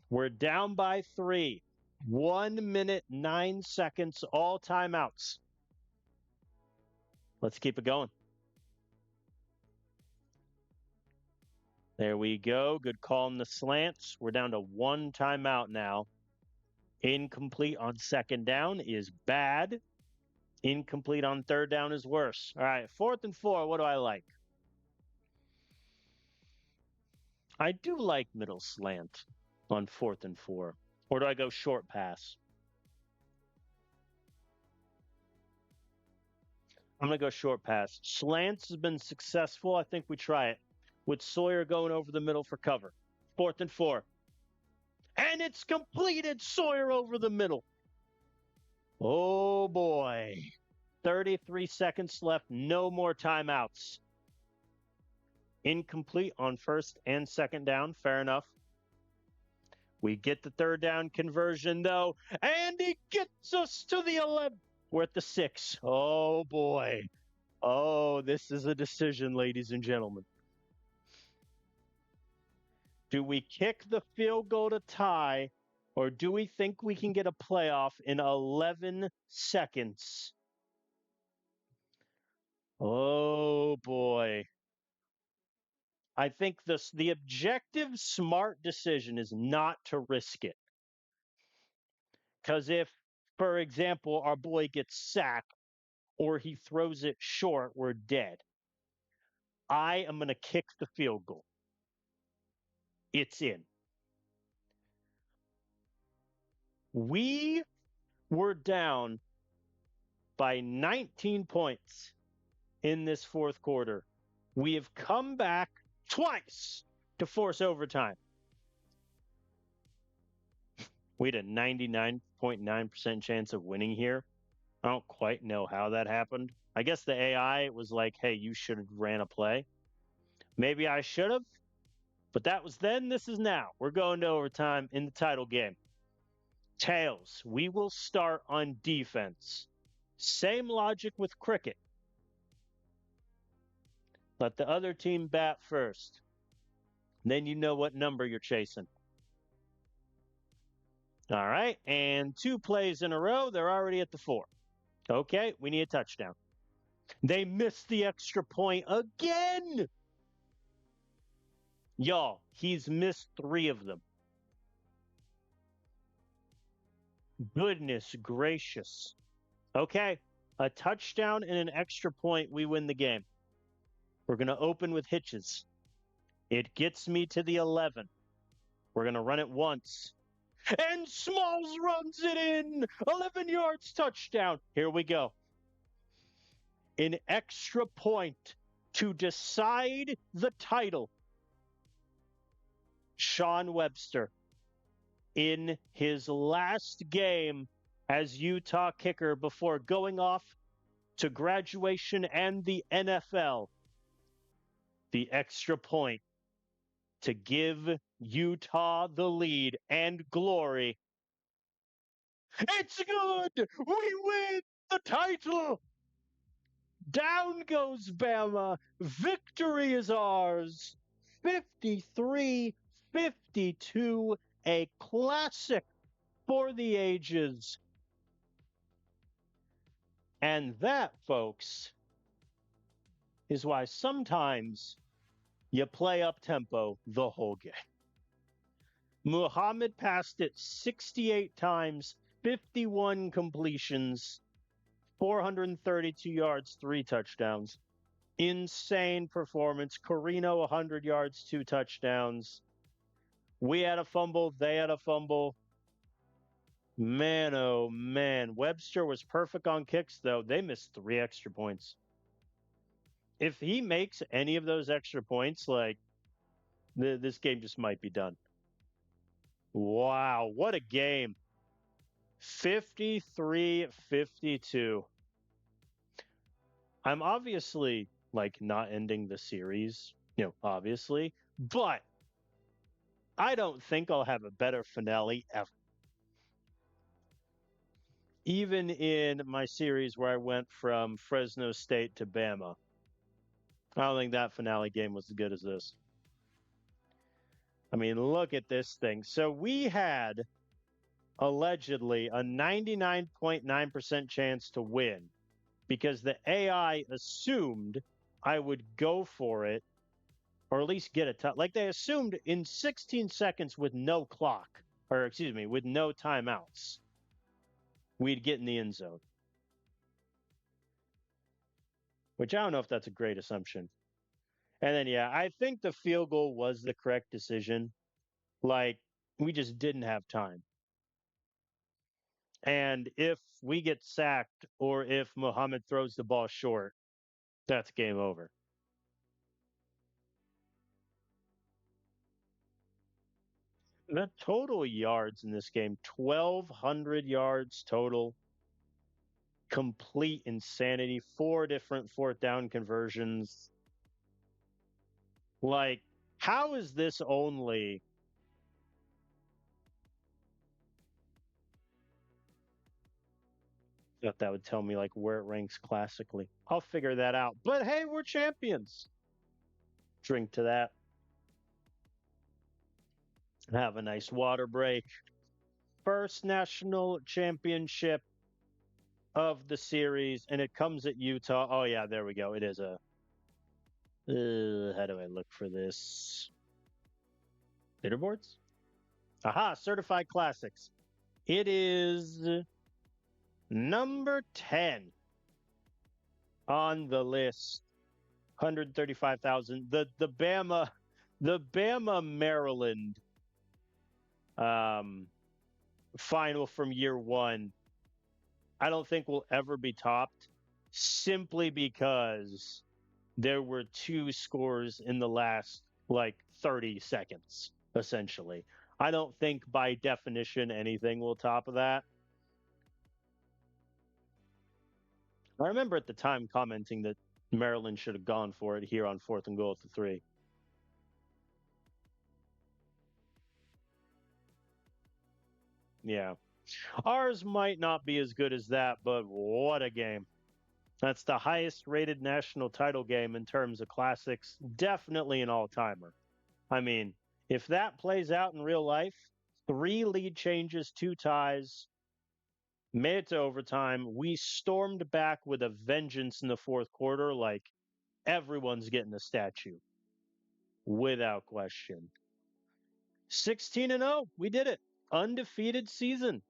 We're down by 3. 1 minute, 9 seconds, all timeouts. Let's keep it going. There we go. Good call on the slants. We're down to 1 timeout now. Incomplete on 2nd down is bad. Incomplete on 3rd down is worse. All right, 4th and 4. What do I like? I do like middle slant on 4th and 4. Or do I go short pass? I'm going to go short pass. Slants has been successful. I think we try it. With Sawyer going over the middle for cover. 4th and 4. And it's completed. Sawyer over the middle. Oh, boy. 33 seconds left. No more timeouts. Incomplete on 1st and 2nd down. Fair enough. We get the 3rd down conversion, though. And he gets us to the 11. We're at the 6. Oh, boy. Oh, this is a decision, ladies and gentlemen. Do we kick the field goal to tie, or do we think we can get a playoff in 11 seconds? Oh, boy. I think the objective, smart decision is not to risk it. Because if, for example, our boy gets sacked or he throws it short, we're dead. I am going to kick the field goal. It's in. We were down by 19 points in this 4th quarter. We have come back twice to force overtime. We had a 99.9% chance of winning here. I don't quite know how that happened. I guess the AI was like, hey, you should have ran a play. Maybe I should have, but that was then. This is now. We're going to overtime in the title game. Tails, we will start on defense. Same logic with cricket. Let the other team bat first. Then you know what number you're chasing. All right, and 2 plays in a row. They're already at the 4. Okay, we need a touchdown. They missed the extra point again. Y'all, he's missed 3 of them. Goodness gracious. Okay, a touchdown and an extra point, we win the game. We're going to open with hitches. It gets me to the 11. We're going to run it once. And Smalls runs it in. 11 yards, touchdown. Here we go. an extra point to decide the title. Sean Webster, in his last game as Utah kicker before going off to graduation and the NFL, the extra point to give Utah the lead and glory. It's good! We win the title! Down goes Bama. Victory is ours. 53-52, a classic for the ages. And that, folks, is why sometimes you play up tempo the whole game. Muhammad passed it 68 times, 51 completions, 432 yards, 3 touchdowns. Insane performance. Carino, 100 yards, 2 touchdowns. We had a fumble. They had a fumble. Man, oh man. Webster was perfect on kicks, though. They missed 3 extra points. If he makes any of those extra points, like, this game just might be done. Wow, what a game. 53-52. I'm obviously, like, not ending the series, obviously, but I don't think I'll have a better finale ever. Even in my series where I went from Fresno State to Bama, I don't think that finale game was as good as this. I mean, look at this thing. So we had allegedly a 99.9% chance to win because the AI assumed I would go for it or at least get a touch. Like they assumed in 16 seconds with no clock, or excuse me, with no timeouts, we'd get in the end zone. Which I don't know if that's a great assumption. And then, yeah, I think the field goal was the correct decision. Like, we just didn't have time. And if we get sacked or if Muhammad throws the ball short, that's game over. The total yards in this game, 1,200 yards total. Complete insanity. 4 different 4th down conversions. Like, how is this only... Thought that would tell me, like, where it ranks classically. I'll figure that out. But hey, we're champions. Drink to that. Have a nice water break. First national championship of the series, and it comes at Utah. Oh, yeah, there we go. It is a... how do I look for this? Leaderboards? Aha, Certified Classics. It is number 10 on the list. 135,000. The Bama Maryland final from year one, I don't think will ever be topped simply because there were 2 scores in the last, like, 30 seconds, essentially. I don't think by definition anything will top of that. I remember at the time commenting that Maryland should have gone for it here on 4th and goal at the 3. Yeah. Ours might not be as good as that, but what a game. That's the highest rated national title game in terms of classics. Definitely an all-timer. I mean, if that plays out in real life, 3 lead changes, 2 ties, made it to overtime. We stormed back with a vengeance in the 4th quarter. Like, everyone's getting a statue. Without question. 16-0. We did it. Undefeated season.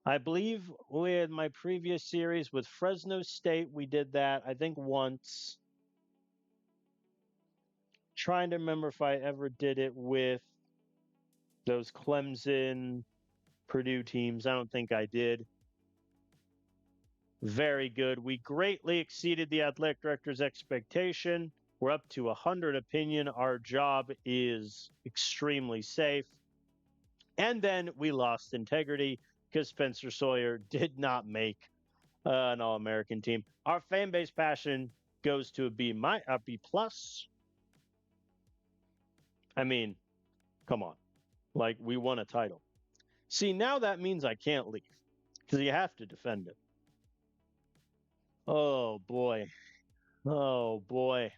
I believe with my previous series with Fresno State, we did that, I think, once. Trying to remember if I ever did it with those Clemson, Purdue teams. I don't think I did. Very good. We greatly exceeded the athletic director's expectation. We're up to 100 opinion. Our job is extremely safe. And then we lost integrity because Spencer Sawyer did not make an All-American team. Our fan base passion goes to a B plus. I mean, come on, like we won a title. See, now that means I can't leave because you have to defend it. Oh boy, oh boy,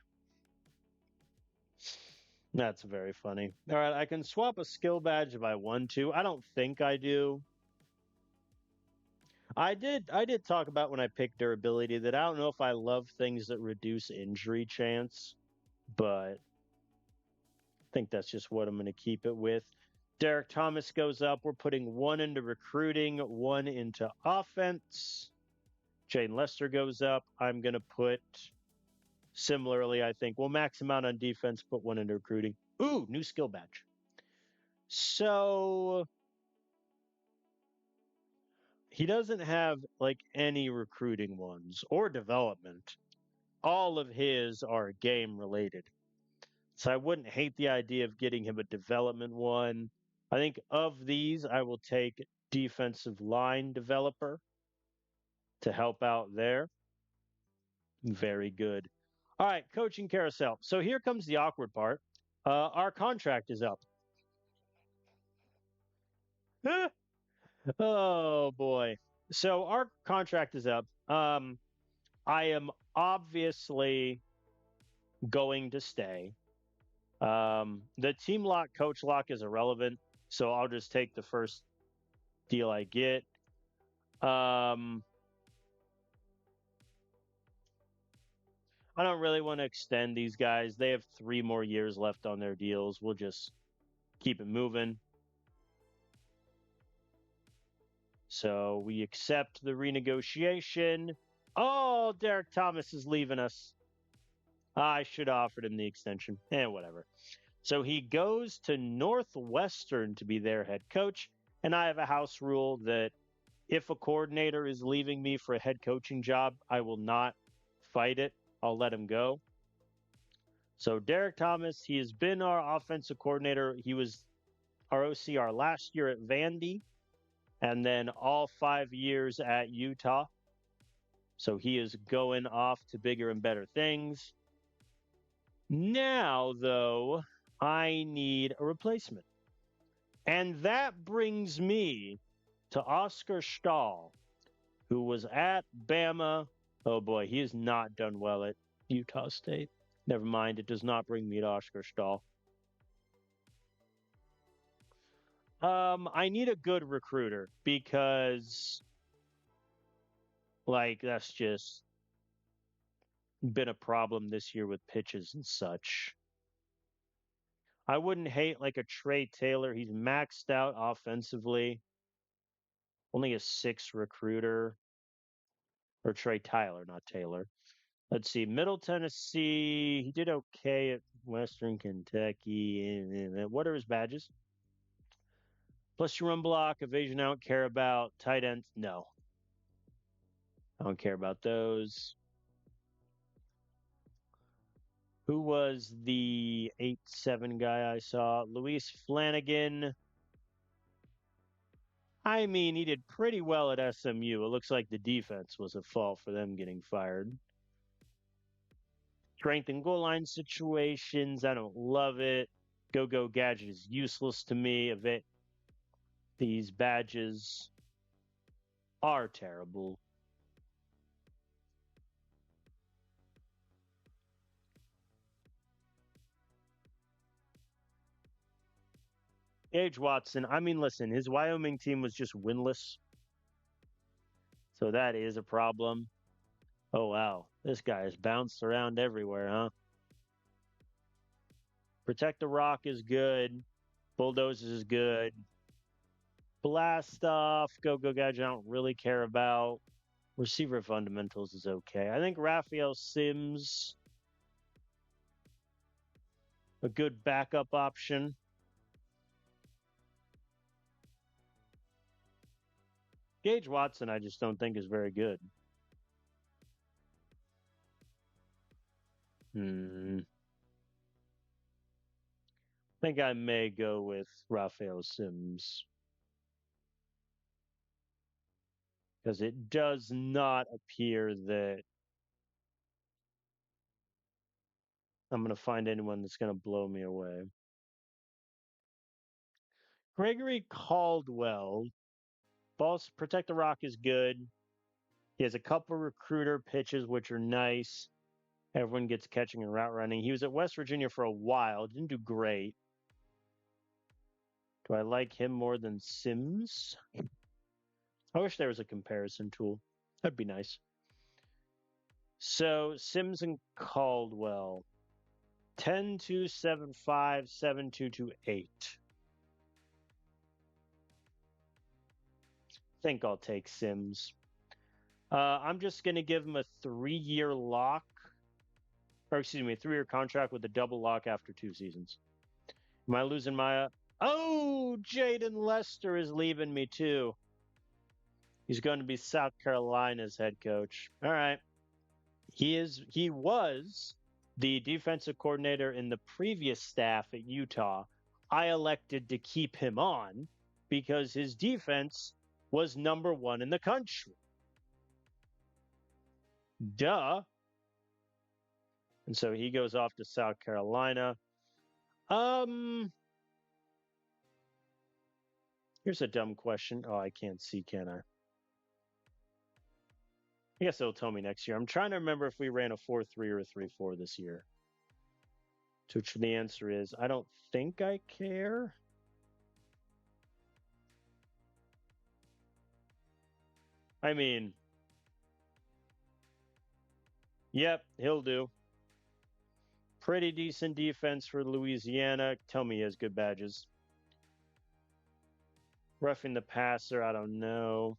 that's very funny. All right, I can swap a skill badge if I want to. I don't think I do. I did talk about when I picked durability that I don't know if I love things that reduce injury chance, but I think that's just what I'm going to keep it with. Derek Thomas goes up. We're putting one into recruiting, one into offense. Jane Lester goes up. I'm going to put similarly, I think. We'll max him out on defense, put one into recruiting. Ooh, new skill badge. So he doesn't have like any recruiting ones or development. All of his are game related. So I wouldn't hate the idea of getting him a development one. I think of these, I will take defensive line developer to help out there. Very good. All right, coaching carousel. So here comes the awkward part. Our contract is up. Oh boy. So our contract is up. I am obviously going to stay. The team lock, coach lock is irrelevant, so I'll just take the first deal I get. I don't really want to extend these guys. They have 3 more years left on their deals. We'll just keep it moving. So we accept the renegotiation. Oh, Derek Thomas is leaving us. I should have offered him the extension. Whatever. So he goes to Northwestern to be their head coach. And I have a house rule that if a coordinator is leaving me for a head coaching job, I will not fight it. I'll let him go. So Derek Thomas, he has been our offensive coordinator. He was our OCR last year at Vandy and then all 5 years at Utah. So he is going off to bigger and better things. Now, though, I need a replacement. And that brings me to Oscar Stahl, who was at Bama. Oh boy, he has not done well at Utah State. Never mind, it does not bring me to Oscar Stahl. I need a good recruiter because, like, that's just been a problem this year with pitches and such. I wouldn't hate like a Trey Taylor. He's maxed out offensively. Only a 6 recruiter. Or Trey Tyler, not Taylor. Let's see. Middle Tennessee. He did okay at Western Kentucky. What are his badges? Plus your run block, evasion, I don't care about. Tight ends, no. I don't care about those. Who was the 8-7 guy I saw? Luis Flanagan. I mean, he did pretty well at SMU. It looks like the defense was a fault for them getting fired. Strength and goal line situations, I don't love it. Go gadget is useless to me. These badges are terrible. Gage Watson, I mean, listen, his Wyoming team was just winless. So that is a problem. Oh, wow. This guy is bounced around everywhere, huh? Protect the Rock is good. Bulldozers is good. Blast off, go gadget, I don't really care about. Receiver fundamentals is okay. I think Raphael Sims, a good backup option. Gage Watson, I just don't think is very good. I think I may go with Raphael Sims because it does not appear that I'm going to find anyone that's going to blow me away. Gregory Caldwell, balls protect the rock is good. He has a couple recruiter pitches which are nice. Everyone gets catching and route running. He was at West Virginia for a while. Didn't do great. Do I like him more than Sims? I wish there was a comparison tool. That'd be nice. So Sims and Caldwell. 10-2-7-5, 7-2-2-8. Think I'll take Sims. I'm just going to give him a 3-year lock. Or excuse me, a 3-year contract with a double lock after 2 seasons. Am I losing my... Oh, Jaden Lester is leaving me too. He's going to be South Carolina's head coach. All right. He was the defensive coordinator in the previous staff at Utah. I elected to keep him on because his defense was number 1 in the country. Duh. And so he goes off to South Carolina. Here's a dumb question. Oh, I can't see, can I? I guess it'll tell me next year. I'm trying to remember if we ran a 4-3 or a 3-4 this year. To which the answer is, I don't think I care. I mean, yep, he'll do. Pretty decent defense for Louisiana. Tell me he has good badges. Roughing the passer, I don't know.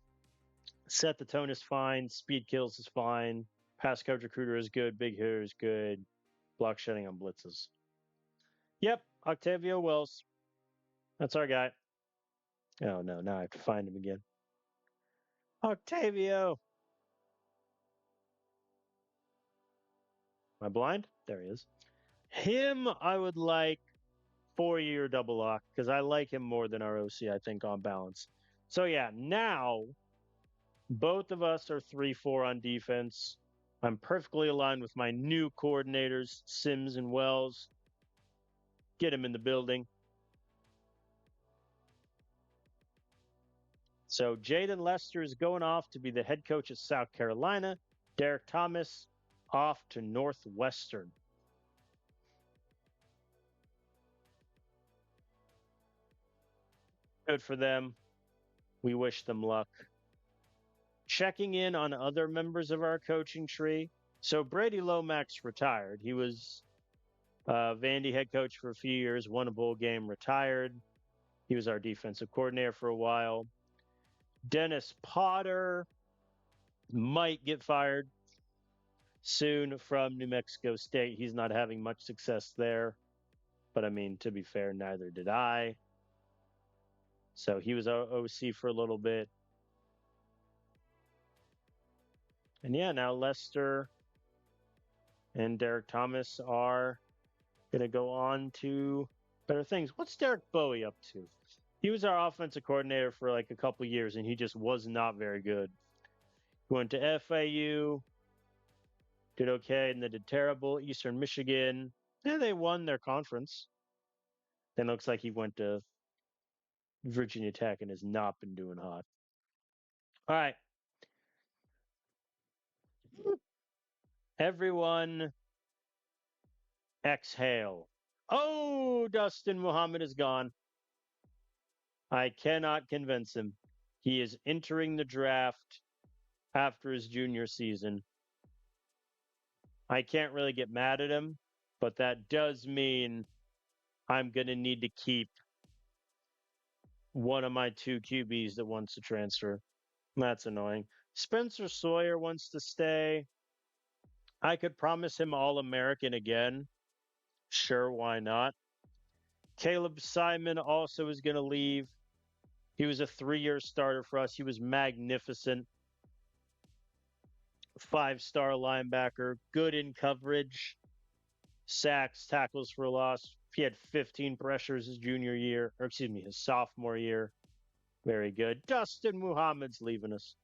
Set the tone is fine. Speed kills is fine. Pass coverage recruiter is good. Big hitter is good. Block shedding on blitzes. Yep, Octavio Wells. That's our guy. Oh, no, now I have to find him again. Octavio. Am I blind? There he is. Him, I would like 4-year double lock because I like him more than our OC, I think, on balance. So, yeah, now both of us are 3-4 on defense. I'm perfectly aligned with my new coordinators, Sims and Wells. Get him in the building. So Jaden Lester is going off to be the head coach at South Carolina. Derek Thomas off to Northwestern. Good for them. We wish them luck. Checking in on other members of our coaching tree. So Brady Lomax retired. He was Vandy head coach for a few years, won a bowl game, retired. He was our defensive coordinator for a while. Dennis Potter might get fired soon from New Mexico State. He's not having much success there. But I mean, to be fair, neither did I. So he was OC for a little bit. And yeah, now Lester and Derek Thomas are going to go on to better things. What's Derek Bowie up to? He was our offensive coordinator for like a couple years, and he just was not very good. He went to FAU, did okay, and then did terrible. Eastern Michigan, yeah, they won their conference. Then looks like he went to Virginia Tech and has not been doing hot. All right. Everyone exhale. Oh, Dustin Muhammad is gone. I cannot convince him. He is entering the draft after his junior season. I can't really get mad at him, but that does mean I'm going to need to keep one of my 2 QBs that wants to transfer. That's annoying. Spencer Sawyer wants to stay. I could promise him All-American again. Sure, why not? Caleb Simon also is going to leave. He was a 3-year starter for us. He was magnificent. 5-star linebacker, good in coverage. sacks, tackles for loss. He had 15 pressures his junior year, or excuse me, his sophomore year. Very good. Dustin Muhammad's leaving us.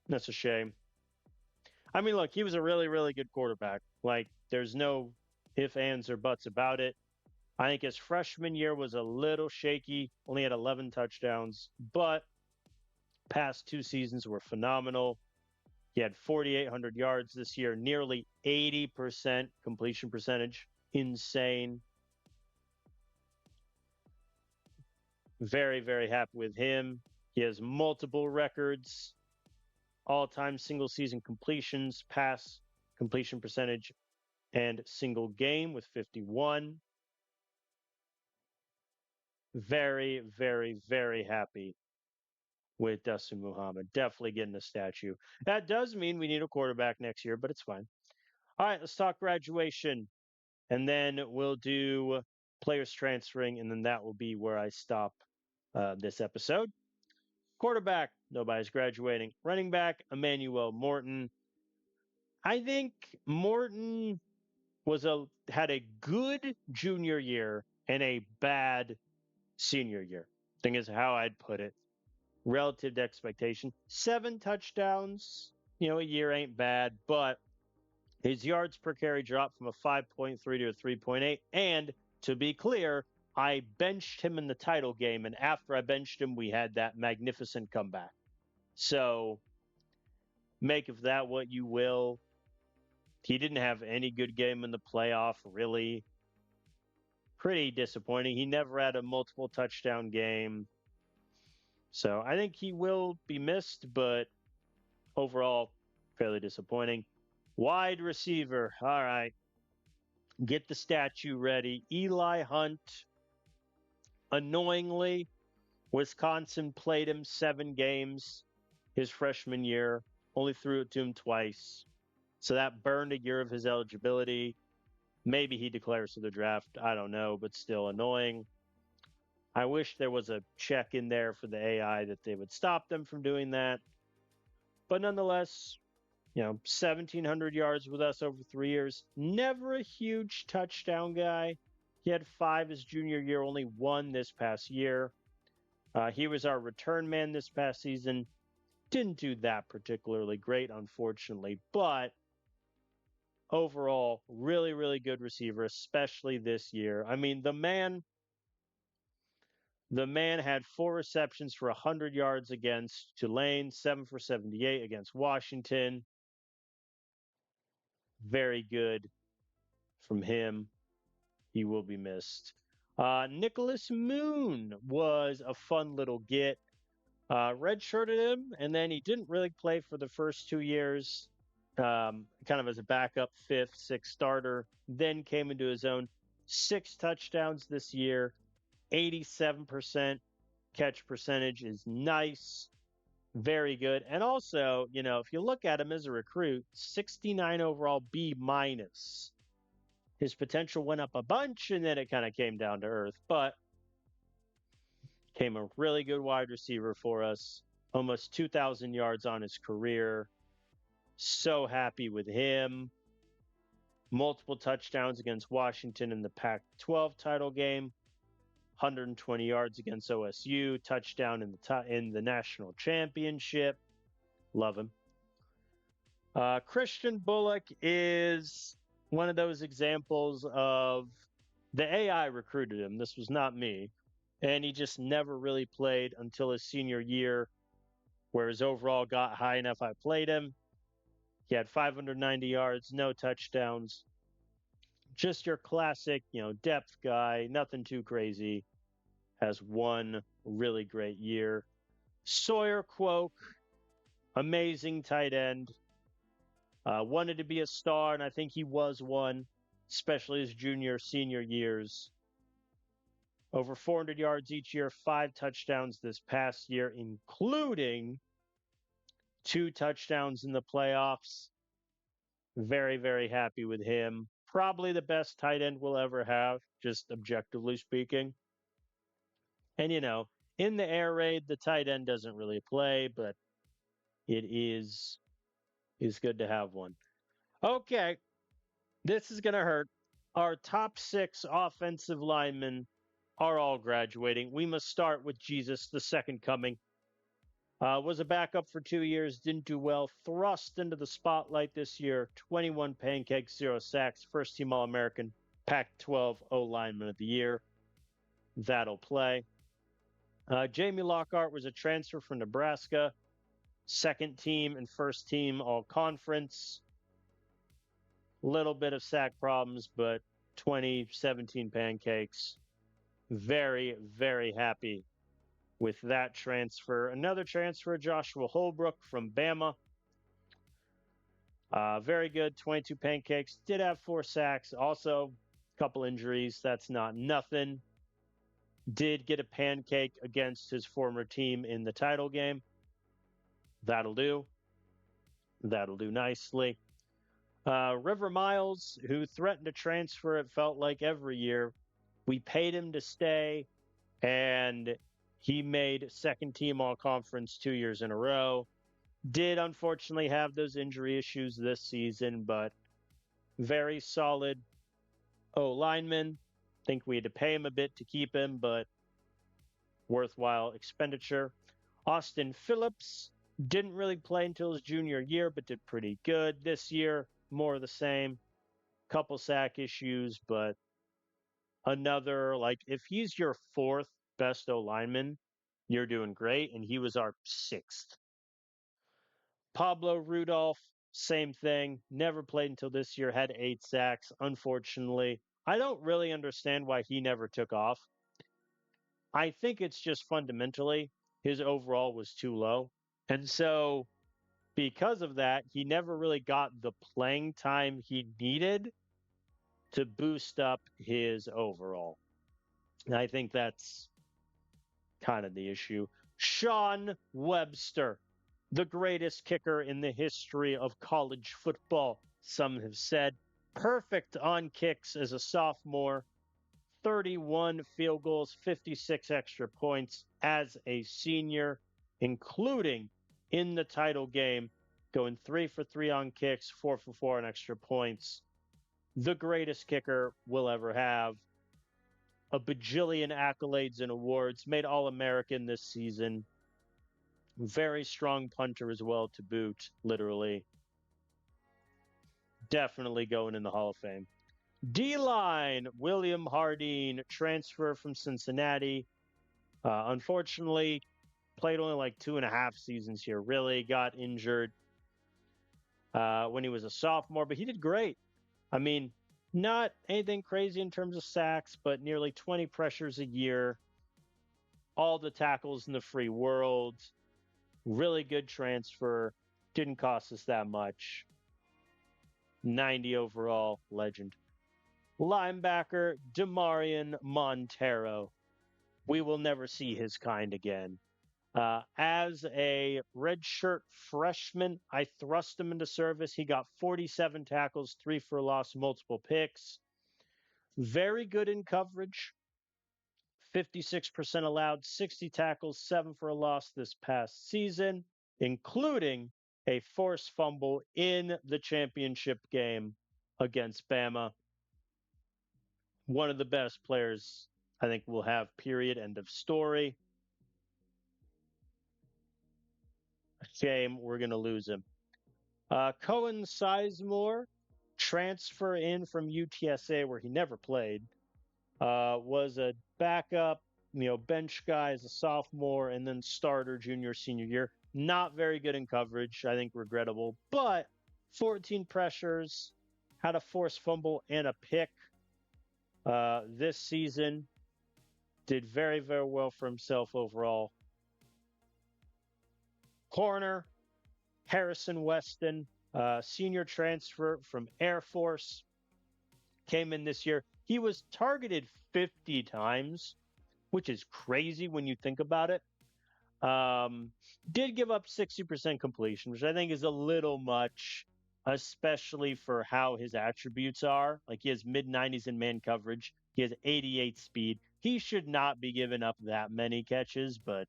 That's a shame. I mean, look, he was a really, really good quarterback. Like, there's no ifs, ands, or buts about it. I think his freshman year was a little shaky, only had 11 touchdowns, but past 2 seasons were phenomenal. He had 4,800 yards this year, nearly 80% completion percentage. Insane. Very, very happy with him. He has multiple records, all time single season completions, pass completion percentage, and single game with 51. Very, very, very happy with Dustin Muhammad. Definitely getting a statue. That does mean we need a quarterback next year, but it's fine. All right, let's talk graduation. And then we'll do players transferring, and then that will be where I stop this episode. Quarterback, nobody's graduating. Running back, Emmanuel Morton. I think Morton had a good junior year and a bad senior year. Thing is how I'd put it. Relative to expectation. 7 touchdowns, a year ain't bad, but his yards per carry dropped from a 5.3 to a 3.8. And to be clear, I benched him in the title game. And after I benched him, we had that magnificent comeback. So make of that what you will. He didn't have any good game in the playoff, really. Pretty disappointing. He never had a multiple touchdown game. So I think he will be missed, but overall, fairly disappointing. Wide receiver. All right. Get the statue ready. Eli Hunt. Annoyingly, Wisconsin played him 7 games his freshman year, only threw it to him twice. So that burned a year of his eligibility. Maybe he declares for the draft. I don't know, but still annoying. I wish there was a check in there for the AI that they would stop them from doing that. But nonetheless, 1,700 yards with us over 3 years. Never a huge touchdown guy. He had 5 his junior year, only 1 this past year. He was our return man this past season. Didn't do that particularly great, unfortunately, but overall, really, really good receiver, especially this year. I mean, the man had 4 receptions for 100 yards against Tulane, 7 for 78 against Washington. Very good from him. He will be missed. Nicholas Moon was a fun little get. Redshirted him, and then he didn't really play for the first 2 years, kind of as a backup, 5th, 6th starter. Then came into his own. 6 touchdowns this year, 87% catch percentage is nice. Very good. And also, if you look at him as a recruit, 69 overall B minus. His potential went up a bunch, and then it kind of came down to earth. But came a really good wide receiver for us. Almost 2,000 yards on his career. So happy with him. Multiple touchdowns against Washington in the Pac-12 title game. 120 yards against OSU. Touchdown in the national championship. Love him. Christian Bullock is one of those examples of the AI recruited him. This was not me. And he just never really played until his senior year, where his overall got high enough I played him. He had 590 yards, no touchdowns. Just your classic, depth guy, nothing too crazy. Has 1 really great year. Sawyer Quoke, amazing tight end. Wanted to be a star, and I think he was one, especially his junior, senior years. Over 400 yards each year, 5 touchdowns this past year, including 2 touchdowns in the playoffs. Very, very happy with him. Probably the best tight end we'll ever have, just objectively speaking. And, in the air raid, the tight end doesn't really play, but it is good to have one. Okay. This is going to hurt. Our top 6 offensive linemen are all graduating. We must start with Jesus, the second coming. Was a backup for 2 years, didn't do well. Thrust into the spotlight this year. 21 pancakes, 0 sacks. First team All American. Pac 12 O lineman of the year. That'll play. Jamie Lockhart was a transfer from Nebraska. Second team and first team All Conference. Little bit of sack problems, but 2017 pancakes. Very, very happy with that transfer. Another transfer, Joshua Holbrook from Bama. Very good, 22 pancakes. Did have 4 sacks. Also, a couple injuries. That's not nothing. Did get a pancake against his former team in the title game. That'll do. That'll do nicely. River Miles, who threatened to transfer, it felt like every year. We paid him to stay, and he made second team All Conference 2 years in a row. Did unfortunately have those injury issues this season, but very solid O lineman. Think we had to pay him a bit to keep him, but worthwhile expenditure. Austin Phillips didn't really play until his junior year, but did pretty good this year. More of the same. Couple sack issues, but another, like, if he's your 4th best O lineman, you're doing great. And he was our 6th. Pablo Rudolph, same thing. Never played until this year, had 8 sacks. Unfortunately, I don't really understand why he never took off. I think it's just fundamentally his overall was too low. And so, because of that, he never really got the playing time he needed to boost up his overall. And I think that's kind of the issue. Sean Webster, the greatest kicker in the history of college football, some have said. Perfect on kicks as a sophomore. 31 field goals, 56 extra points as a senior, including in the title game, going 3 for 3 on kicks, 4 for 4 on extra points. The greatest kicker we'll ever have. A bajillion accolades and awards, made All-American this season. Very strong punter as well to boot, literally. Definitely going in the Hall of Fame. D-line, William Hardeen, transfer from Cincinnati. Unfortunately, played only like 2.5 seasons here. Really got injured when he was a sophomore, but he did great. I mean, not anything crazy in terms of sacks, but nearly 20 pressures a year. All the tackles in the free world. Really good transfer. Didn't cost us that much. 90 overall, legend. Linebacker, Demarion Montero. We will never see his kind again. As a redshirt freshman, I thrust him into service. He got 47 tackles, 3 for a loss, multiple picks. Very good in coverage. 56% allowed, 60 tackles, 7 for a loss this past season, including a forced fumble in the championship game against Bama. One of the best players I think we'll have, period, end of story. Shame we're going to lose him. Cohen Sizemore, transfer in from UTSA where he never played, was a backup, bench guy as a sophomore and then starter junior, senior year. Not very good in coverage, I think regrettable, but 14 pressures, had a forced fumble and a pick this season. Did very, very well for himself overall. Corner, Harrison Weston, senior transfer from Air Force, came in this year. He was targeted 50 times, which is crazy when you think about it. Did give up 60% completion, which I think is a little much, especially for how his attributes are. Like, he has mid-90s in man coverage. He has 88 speed. He should not be giving up that many catches, but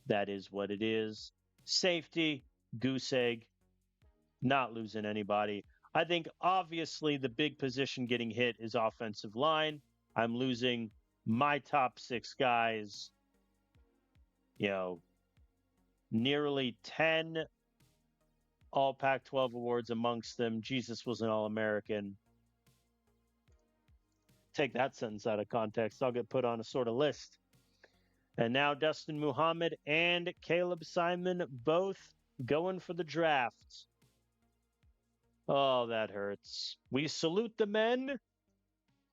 that is what it is. Safety, goose egg, not losing anybody. I think obviously the big position getting hit is offensive line. I'm losing my top six guys, you know, nearly 10 all Pac 12 awards amongst them. Jesus was an All American. Take that sentence out of context. I'll get put on a sort of list. And now Dustin Muhammad and Caleb Simon both going for the draft. Oh, that hurts. We salute the men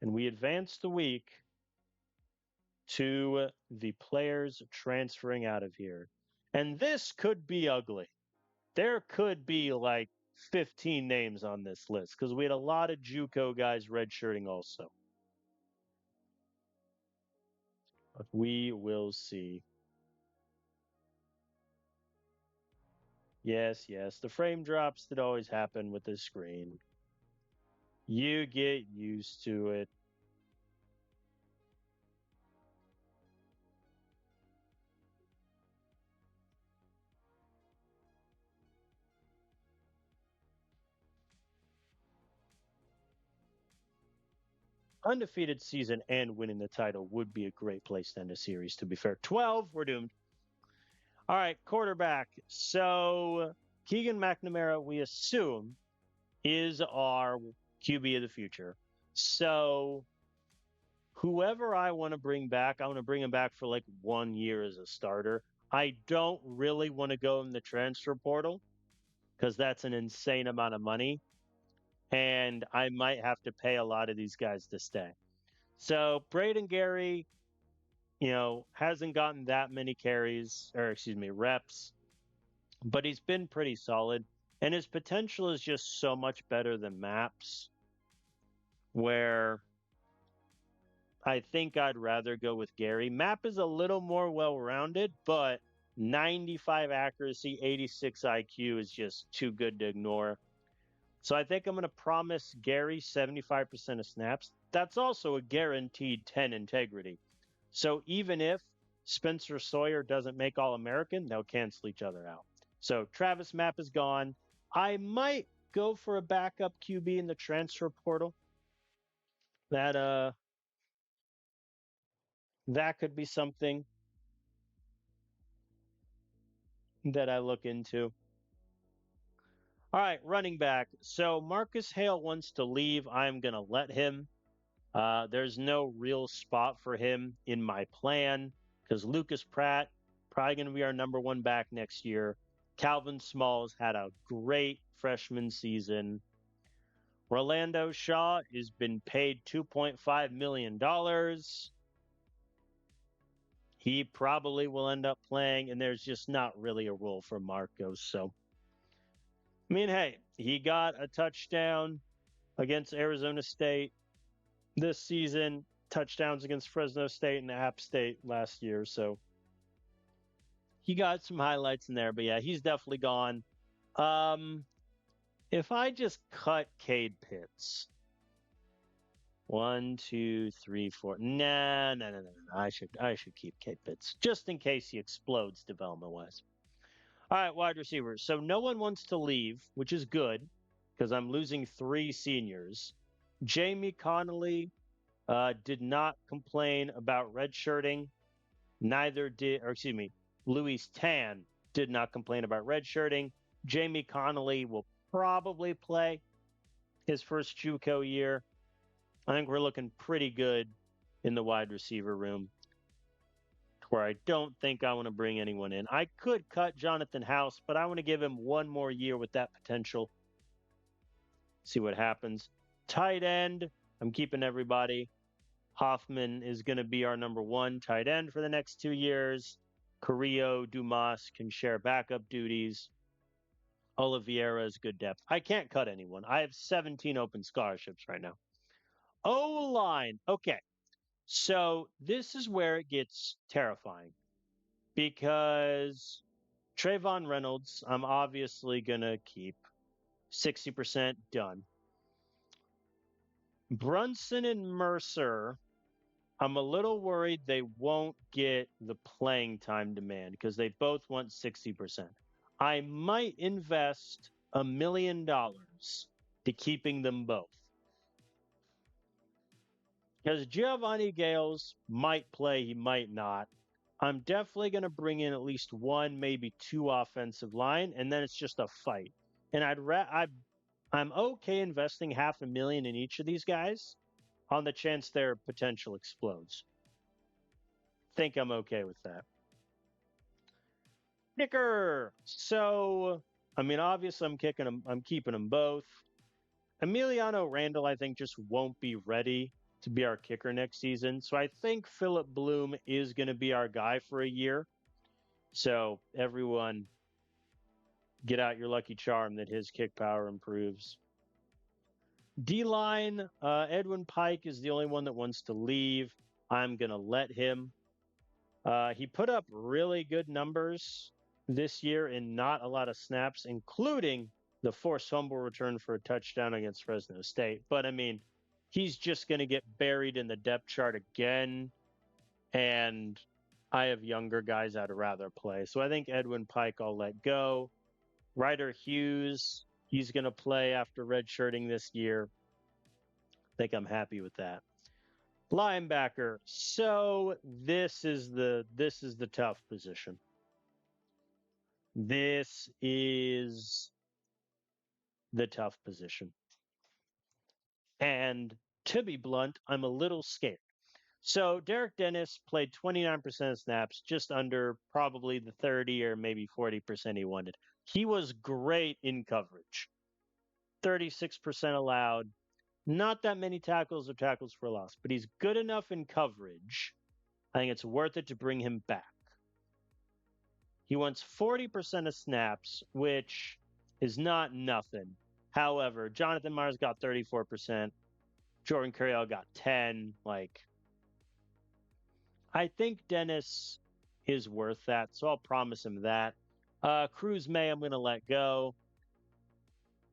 and we advance the week to the players transferring out of here. And this could be ugly. There could be like 15 names on this list because we had a lot of JUCO guys redshirting also. But we will see. Yes, yes, the frame drops that always happen with this screen. You get used to it. Undefeated season and winning the title would be a great place to end a series, to be fair. 12, we're doomed. All right, quarterback. So Keegan McNamara, we assume, is our QB of the future. So whoever I want to bring back, I want to bring him back for like 1 year as a starter. I don't really want to go in the transfer portal because that's an insane amount of money. And I might have to pay a lot of these guys to stay. So Braden Gary, hasn't gotten that many carries, or excuse me, reps, but he's been pretty solid. And his potential is just so much better than Maps, where I think I'd rather go with Gary. Map is a little more well rounded, but 95 accuracy, 86 IQ is just too good to ignore. So I think I'm going to promise Gary 75% of snaps. That's also a guaranteed 10 integrity. So even if Spencer Sawyer doesn't make All-American, they'll cancel each other out. So Travis Mapp is gone. I might go for a backup QB in the transfer portal. That could be something that I look into. All right, running back. So Marcus Hale wants to leave. I'm going to let him. There's no real spot for him in my plan because Lucas Pratt probably going to be our number one back next year. Calvin Smalls had a great freshman season. Rolando Shaw has been paid $2.5 million. He probably will end up playing, and there's just not really a role for Marcos. So, I mean, hey, he got a touchdown against Arizona State this season, touchdowns against Fresno State and App State last year. So he got some highlights in there, but yeah, he's definitely gone. If I just cut Cade Pitts, 1, 2, 3, 4. No. I should keep Cade Pitts just in case he explodes development wise. All right, wide receivers. So no one wants to leave, which is good because I'm losing 3 seniors. Jamie Connolly did not complain about redshirting. Luis Tan did not complain about redshirting. Jamie Connolly will probably play his first JUCO year. I think we're looking pretty good in the wide receiver room, where I don't think I want to bring anyone in. I could cut Jonathan House, but I want to give him 1 more year with that potential. See what happens. Tight end, I'm keeping everybody. Hoffman is going to be our number 1 tight end for the next 2 years. Carrillo, Dumas can share backup duties. Oliveira is good depth. I can't cut anyone. I have 17 open scholarships right now. O-line. Okay. So this is where it gets terrifying because Trayvon Reynolds, I'm obviously going to keep 60% done. Brunson and Mercer, I'm a little worried they won't get the playing time demand because they both want 60%. I might invest $1 million to keeping them both. Because Giovanni Gales might play, he might not. I'm definitely going to bring in at least one, maybe two offensive line, and then it's just a fight. And I'm okay investing $500,000 in each of these guys on the chance their potential explodes. Think I'm okay with that. Kicker. So, I mean, obviously, I'm keeping them both. Emiliano Randall, I think, just won't be ready to be our kicker next season. So I think Philip Bloom is going to be our guy for a year. So everyone, get out your lucky charm that his kick power improves. D line, Edwin Pike is the only one that wants to leave. I'm going to let him. He put up really good numbers this year in not a lot of snaps, including the forced fumble return for a touchdown against Fresno State. But I mean, he's just going to get buried in the depth chart again. And I have younger guys I'd rather play. So I think Edwin Pike I'll let go. Ryder Hughes, he's going to play after redshirting this year. I think I'm happy with that. Linebacker. So this is the tough position. This is the tough position. And to be blunt, I'm a little scared. So Derek Dennis played 29% of snaps, just under probably the 30 or maybe 40% he wanted. He was great in coverage. 36% allowed. Not that many tackles or tackles for loss, but he's good enough in coverage. I think it's worth it to bring him back. He wants 40% of snaps, which is not nothing. However, Jonathan Myers got 34%. Jordan Curriell got 10. I think Dennis is worth that, so I'll promise him that. Cruz May, I'm going to let go.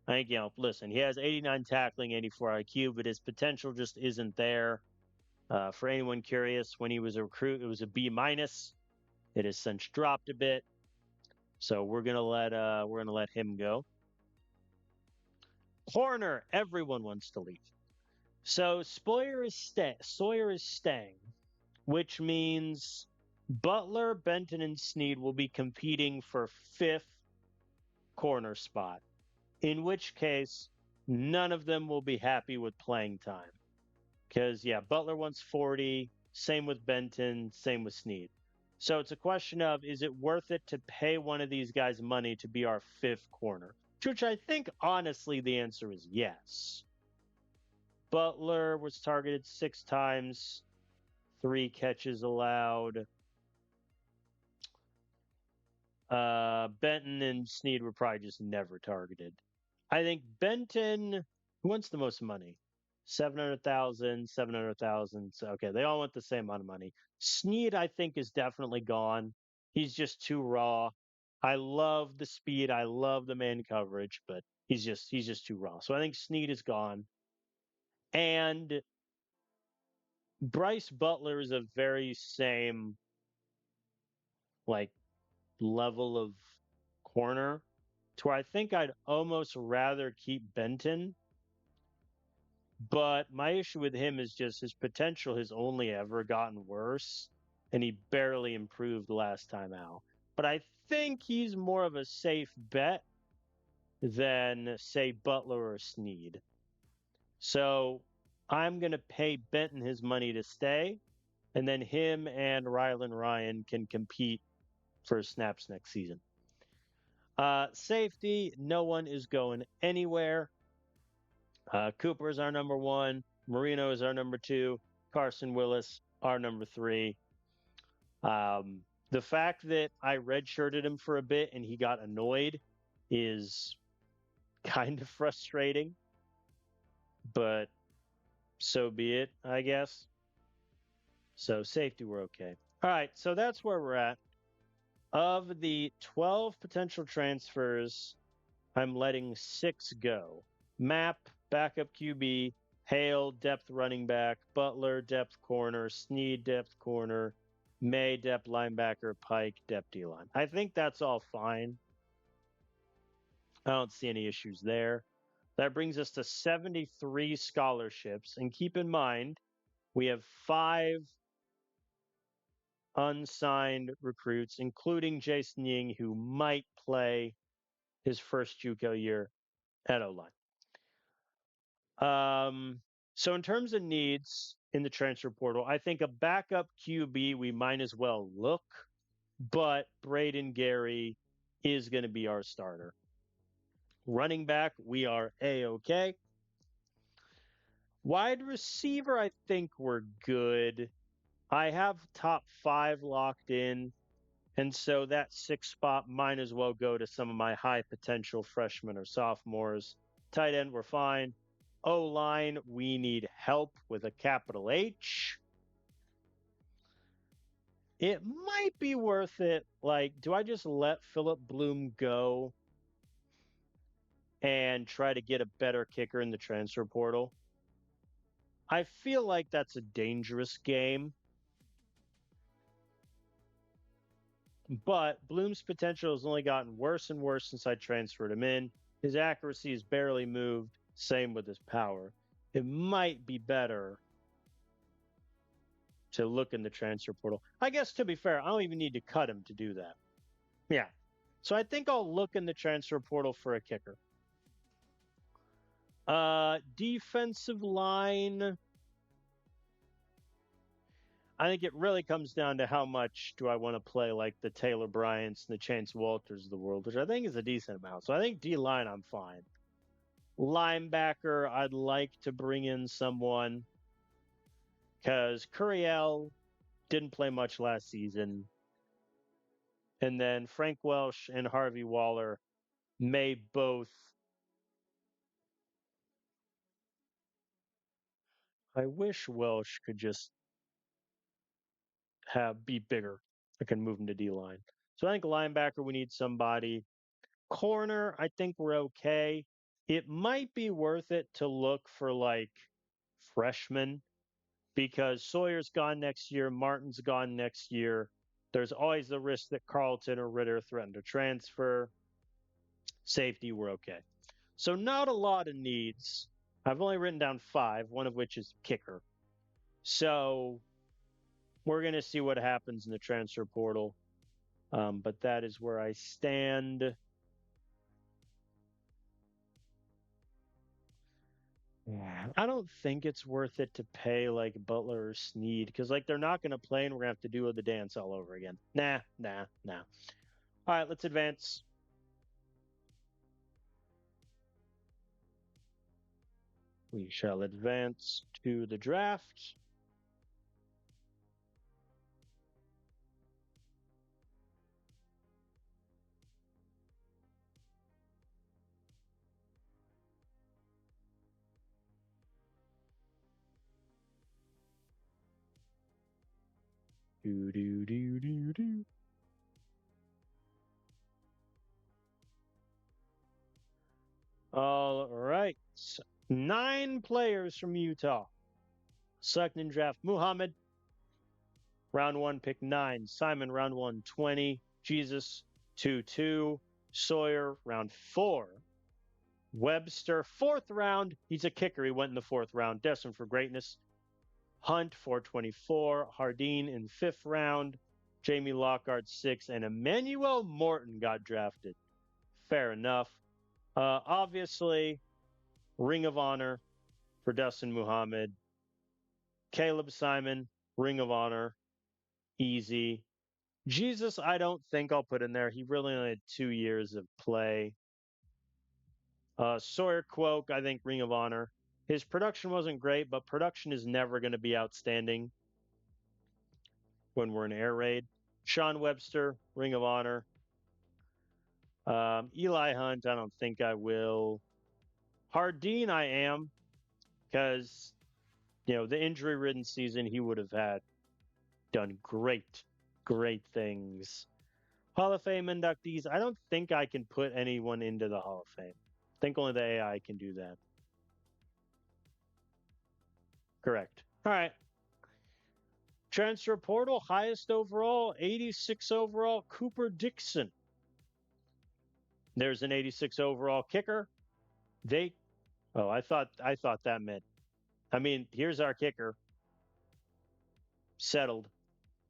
I think, listen, he has 89 tackling, 84 IQ, but his potential just isn't there. For anyone curious, when he was a recruit, it was a B minus. It has since dropped a bit, so we're gonna let him go. Corner, everyone wants to leave. So Sawyer is staying, which means Butler, Benton, and Sneed will be competing for fifth corner spot. In which case, none of them will be happy with playing time. Because, Butler wants 40, same with Benton, same with Sneed. So it's a question of, is it worth it to pay one of these guys money to be our fifth corner? To which I think, honestly, the answer is yes. Butler was targeted 6 times, 3 catches allowed. Benton and Sneed were probably just never targeted. I think Benton, who wants the most money? 700,000, 700,000. So, okay, they all want the same amount of money. Sneed, I think, is definitely gone. He's just too raw. I love the speed. I love the man coverage, but he's just too raw. So I think Sneed is gone. And Bryce Butler is a very same level of corner to where I think I'd almost rather keep Benton. But my issue with him is just his potential has only ever gotten worse, and he barely improved last time out. But I think he's more of a safe bet than, say, Butler or Sneed. So I'm going to pay Benton his money to stay, and then him and Rylan Ryan can compete for snaps next season. Safety, no one is going anywhere. Cooper is our number 1. Marino is our number 2. Carson Willis, our number 3. The fact that I redshirted him for a bit and he got annoyed is kind of frustrating, but so be it, I guess. So safety, we're okay. All right, so that's where we're at. Of the 12 potential transfers, I'm letting 6 go. Map, backup QB, Hale, depth running back, Butler, depth corner, Sneed, depth corner, May, depth linebacker, Pike, depth D-line. I think that's all fine. I don't see any issues there. That brings us to 73 scholarships. And keep in mind, we have 5 unsigned recruits, including Jason Ying, who might play his first JUCO year at O-line. So in terms of needs in the transfer portal, I think a backup QB we might as well look, but Braden Gary is going to be our starter. Running back, we are A-okay. Wide receiver, I think we're good. I have top 5 locked in, and so that 6th spot might as well go to some of my high potential freshmen or sophomores. Tight end, we're fine. O-line, we need help with a capital H. It might be worth it. Like, do I just let Philip Bloom go and try to get a better kicker in the transfer portal? I feel like that's a dangerous game. But Bloom's potential has only gotten worse and worse since I transferred him in. His accuracy has barely moved. Same with his power. It might be better to look in the transfer portal. I guess, to be fair, I don't even need to cut him to do that. Yeah. So I think I'll look in the transfer portal for a kicker. Defensive line. I think it really comes down to how much do I want to play like the Taylor Bryants and the Chance Walters of the world, which I think is a decent amount. So I think D-line, I'm fine. Linebacker, I'd like to bring in someone because Curiel didn't play much last season. And then Frank Welsh and Harvey Waller may both. I wish Welsh could just be bigger. I can move him to D-line. So I think linebacker, we need somebody. Corner, I think we're okay. It might be worth it to look for like freshmen because Sawyer's gone next year, Martin's gone next year. There's always the risk that Carlton or Ritter threaten to transfer. Safety, we're okay. So not a lot of needs. I've only written down 5, one of which is kicker. So we're going to see what happens in the transfer portal. But that is where I stand. I don't think it's worth it to pay like Butler or Sneed because like they're not going to play and we're going to have to do the dance all over again. Nah. All right, let's advance. We shall advance to the draft. Do. All right. 9 players from Utah. Selected in draft Muhammad, round 1, pick 9. Simon, round 1, 20. Jesus, 2-2. Sawyer, round 4. Webster, 4th round. He's a kicker. He went in the 4th round. Destined for greatness. Hunt, 424. Hardeen in 5th round. Jamie Lockhart, 6th. And Emmanuel Morton got drafted. Fair enough. Obviously, Ring of Honor for Dustin Muhammad. Caleb Simon, Ring of Honor. Easy. Jesus, I don't think I'll put in there. He really only had 2 years of play. Sawyer Quoke, I think Ring of Honor. His production wasn't great, but production is never going to be outstanding when we're in air raid. Sean Webster, Ring of Honor. Eli Hunt, I don't think I will. Hardeen, I am, because, the injury-ridden season he would have had done great things. Hall of Fame inductees, I don't think I can put anyone into the Hall of Fame. I think only the AI can do that. Correct. All right. Transfer portal, highest overall, 86 overall, Cooper Dixon. There's an 86 overall kicker. Oh, I thought that meant. I mean, here's our kicker. Settled,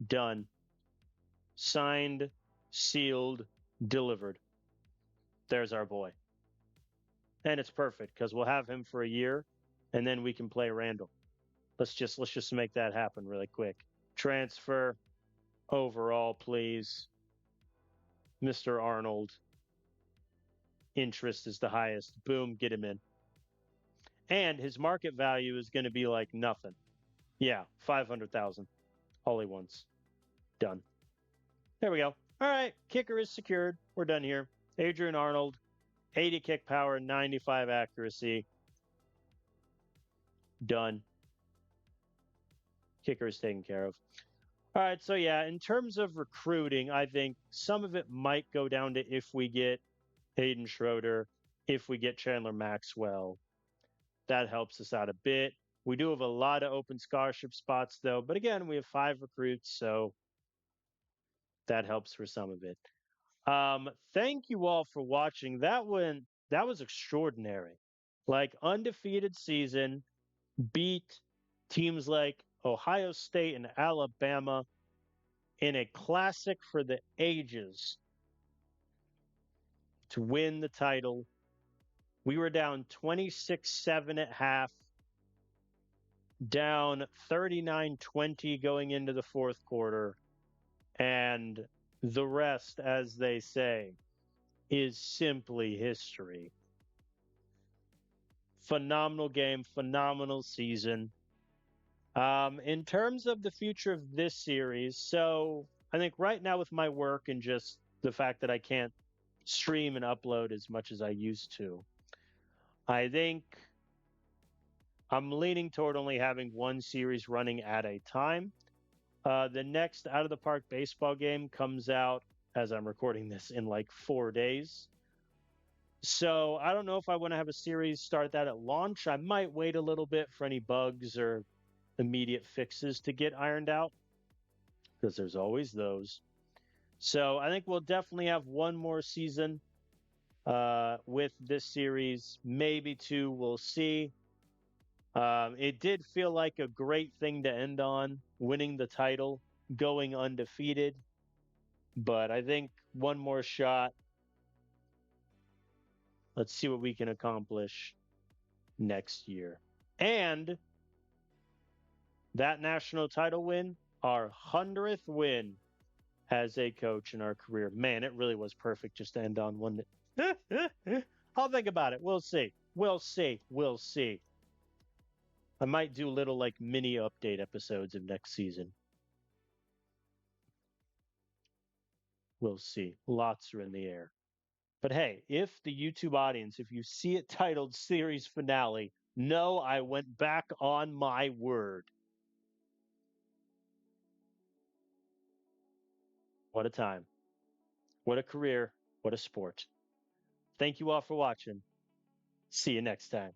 done, signed, sealed, delivered. There's our boy. And it's perfect because we'll have him for a year and then we can play Randall. Let's just make that happen really quick. Transfer overall, please. Mr. Arnold. Interest is the highest. Boom, get him in. And his market value is going to be like nothing. Yeah, 500,000. All he wants. Done. There we go. All right, kicker is secured. We're done here. Adrian Arnold, 80 kick power, 95 accuracy. Done. Kicker is taken care of. All right, so yeah, in terms of recruiting, I think some of it might go down to if we get Hayden Schroeder, if we get Chandler Maxwell. That helps us out a bit. We do have a lot of open scholarship spots, though. But again, we have 5 recruits, so that helps for some of it. Thank you all for watching. That was extraordinary. Like undefeated season, beat teams like Ohio State and Alabama in a classic for the ages to win the title. We were down 26-7 at half, down 39-20 going into the fourth quarter. And the rest, as they say, is simply history. Phenomenal game, phenomenal season. In terms of the future of this series, so I think right now with my work and just the fact that I can't stream and upload as much as I used to, I think I'm leaning toward only having one series running at a time. The next Out of the Park baseball game comes out as I'm recording this in like 4 days. So I don't know if I want to have a series start that at launch. I might wait a little bit for any bugs or immediate fixes to get ironed out because there's always those. So I think we'll definitely have one more season with this series, maybe two. We'll see. It did feel like a great thing to end on, winning the title, going undefeated. But I think one more shot. Let's see what we can accomplish next year. And that national title win, our 100th win as a coach in our career. Man, it really was perfect just to end on one. I'll think about it. We'll see. We'll see. We'll see. I might do little like mini update episodes of next season. We'll see. Lots are in the air. But hey, if the YouTube audience, if you see it titled series finale, know I went back on my word. What a time. What a career. What a sport. Thank you all for watching. See you next time.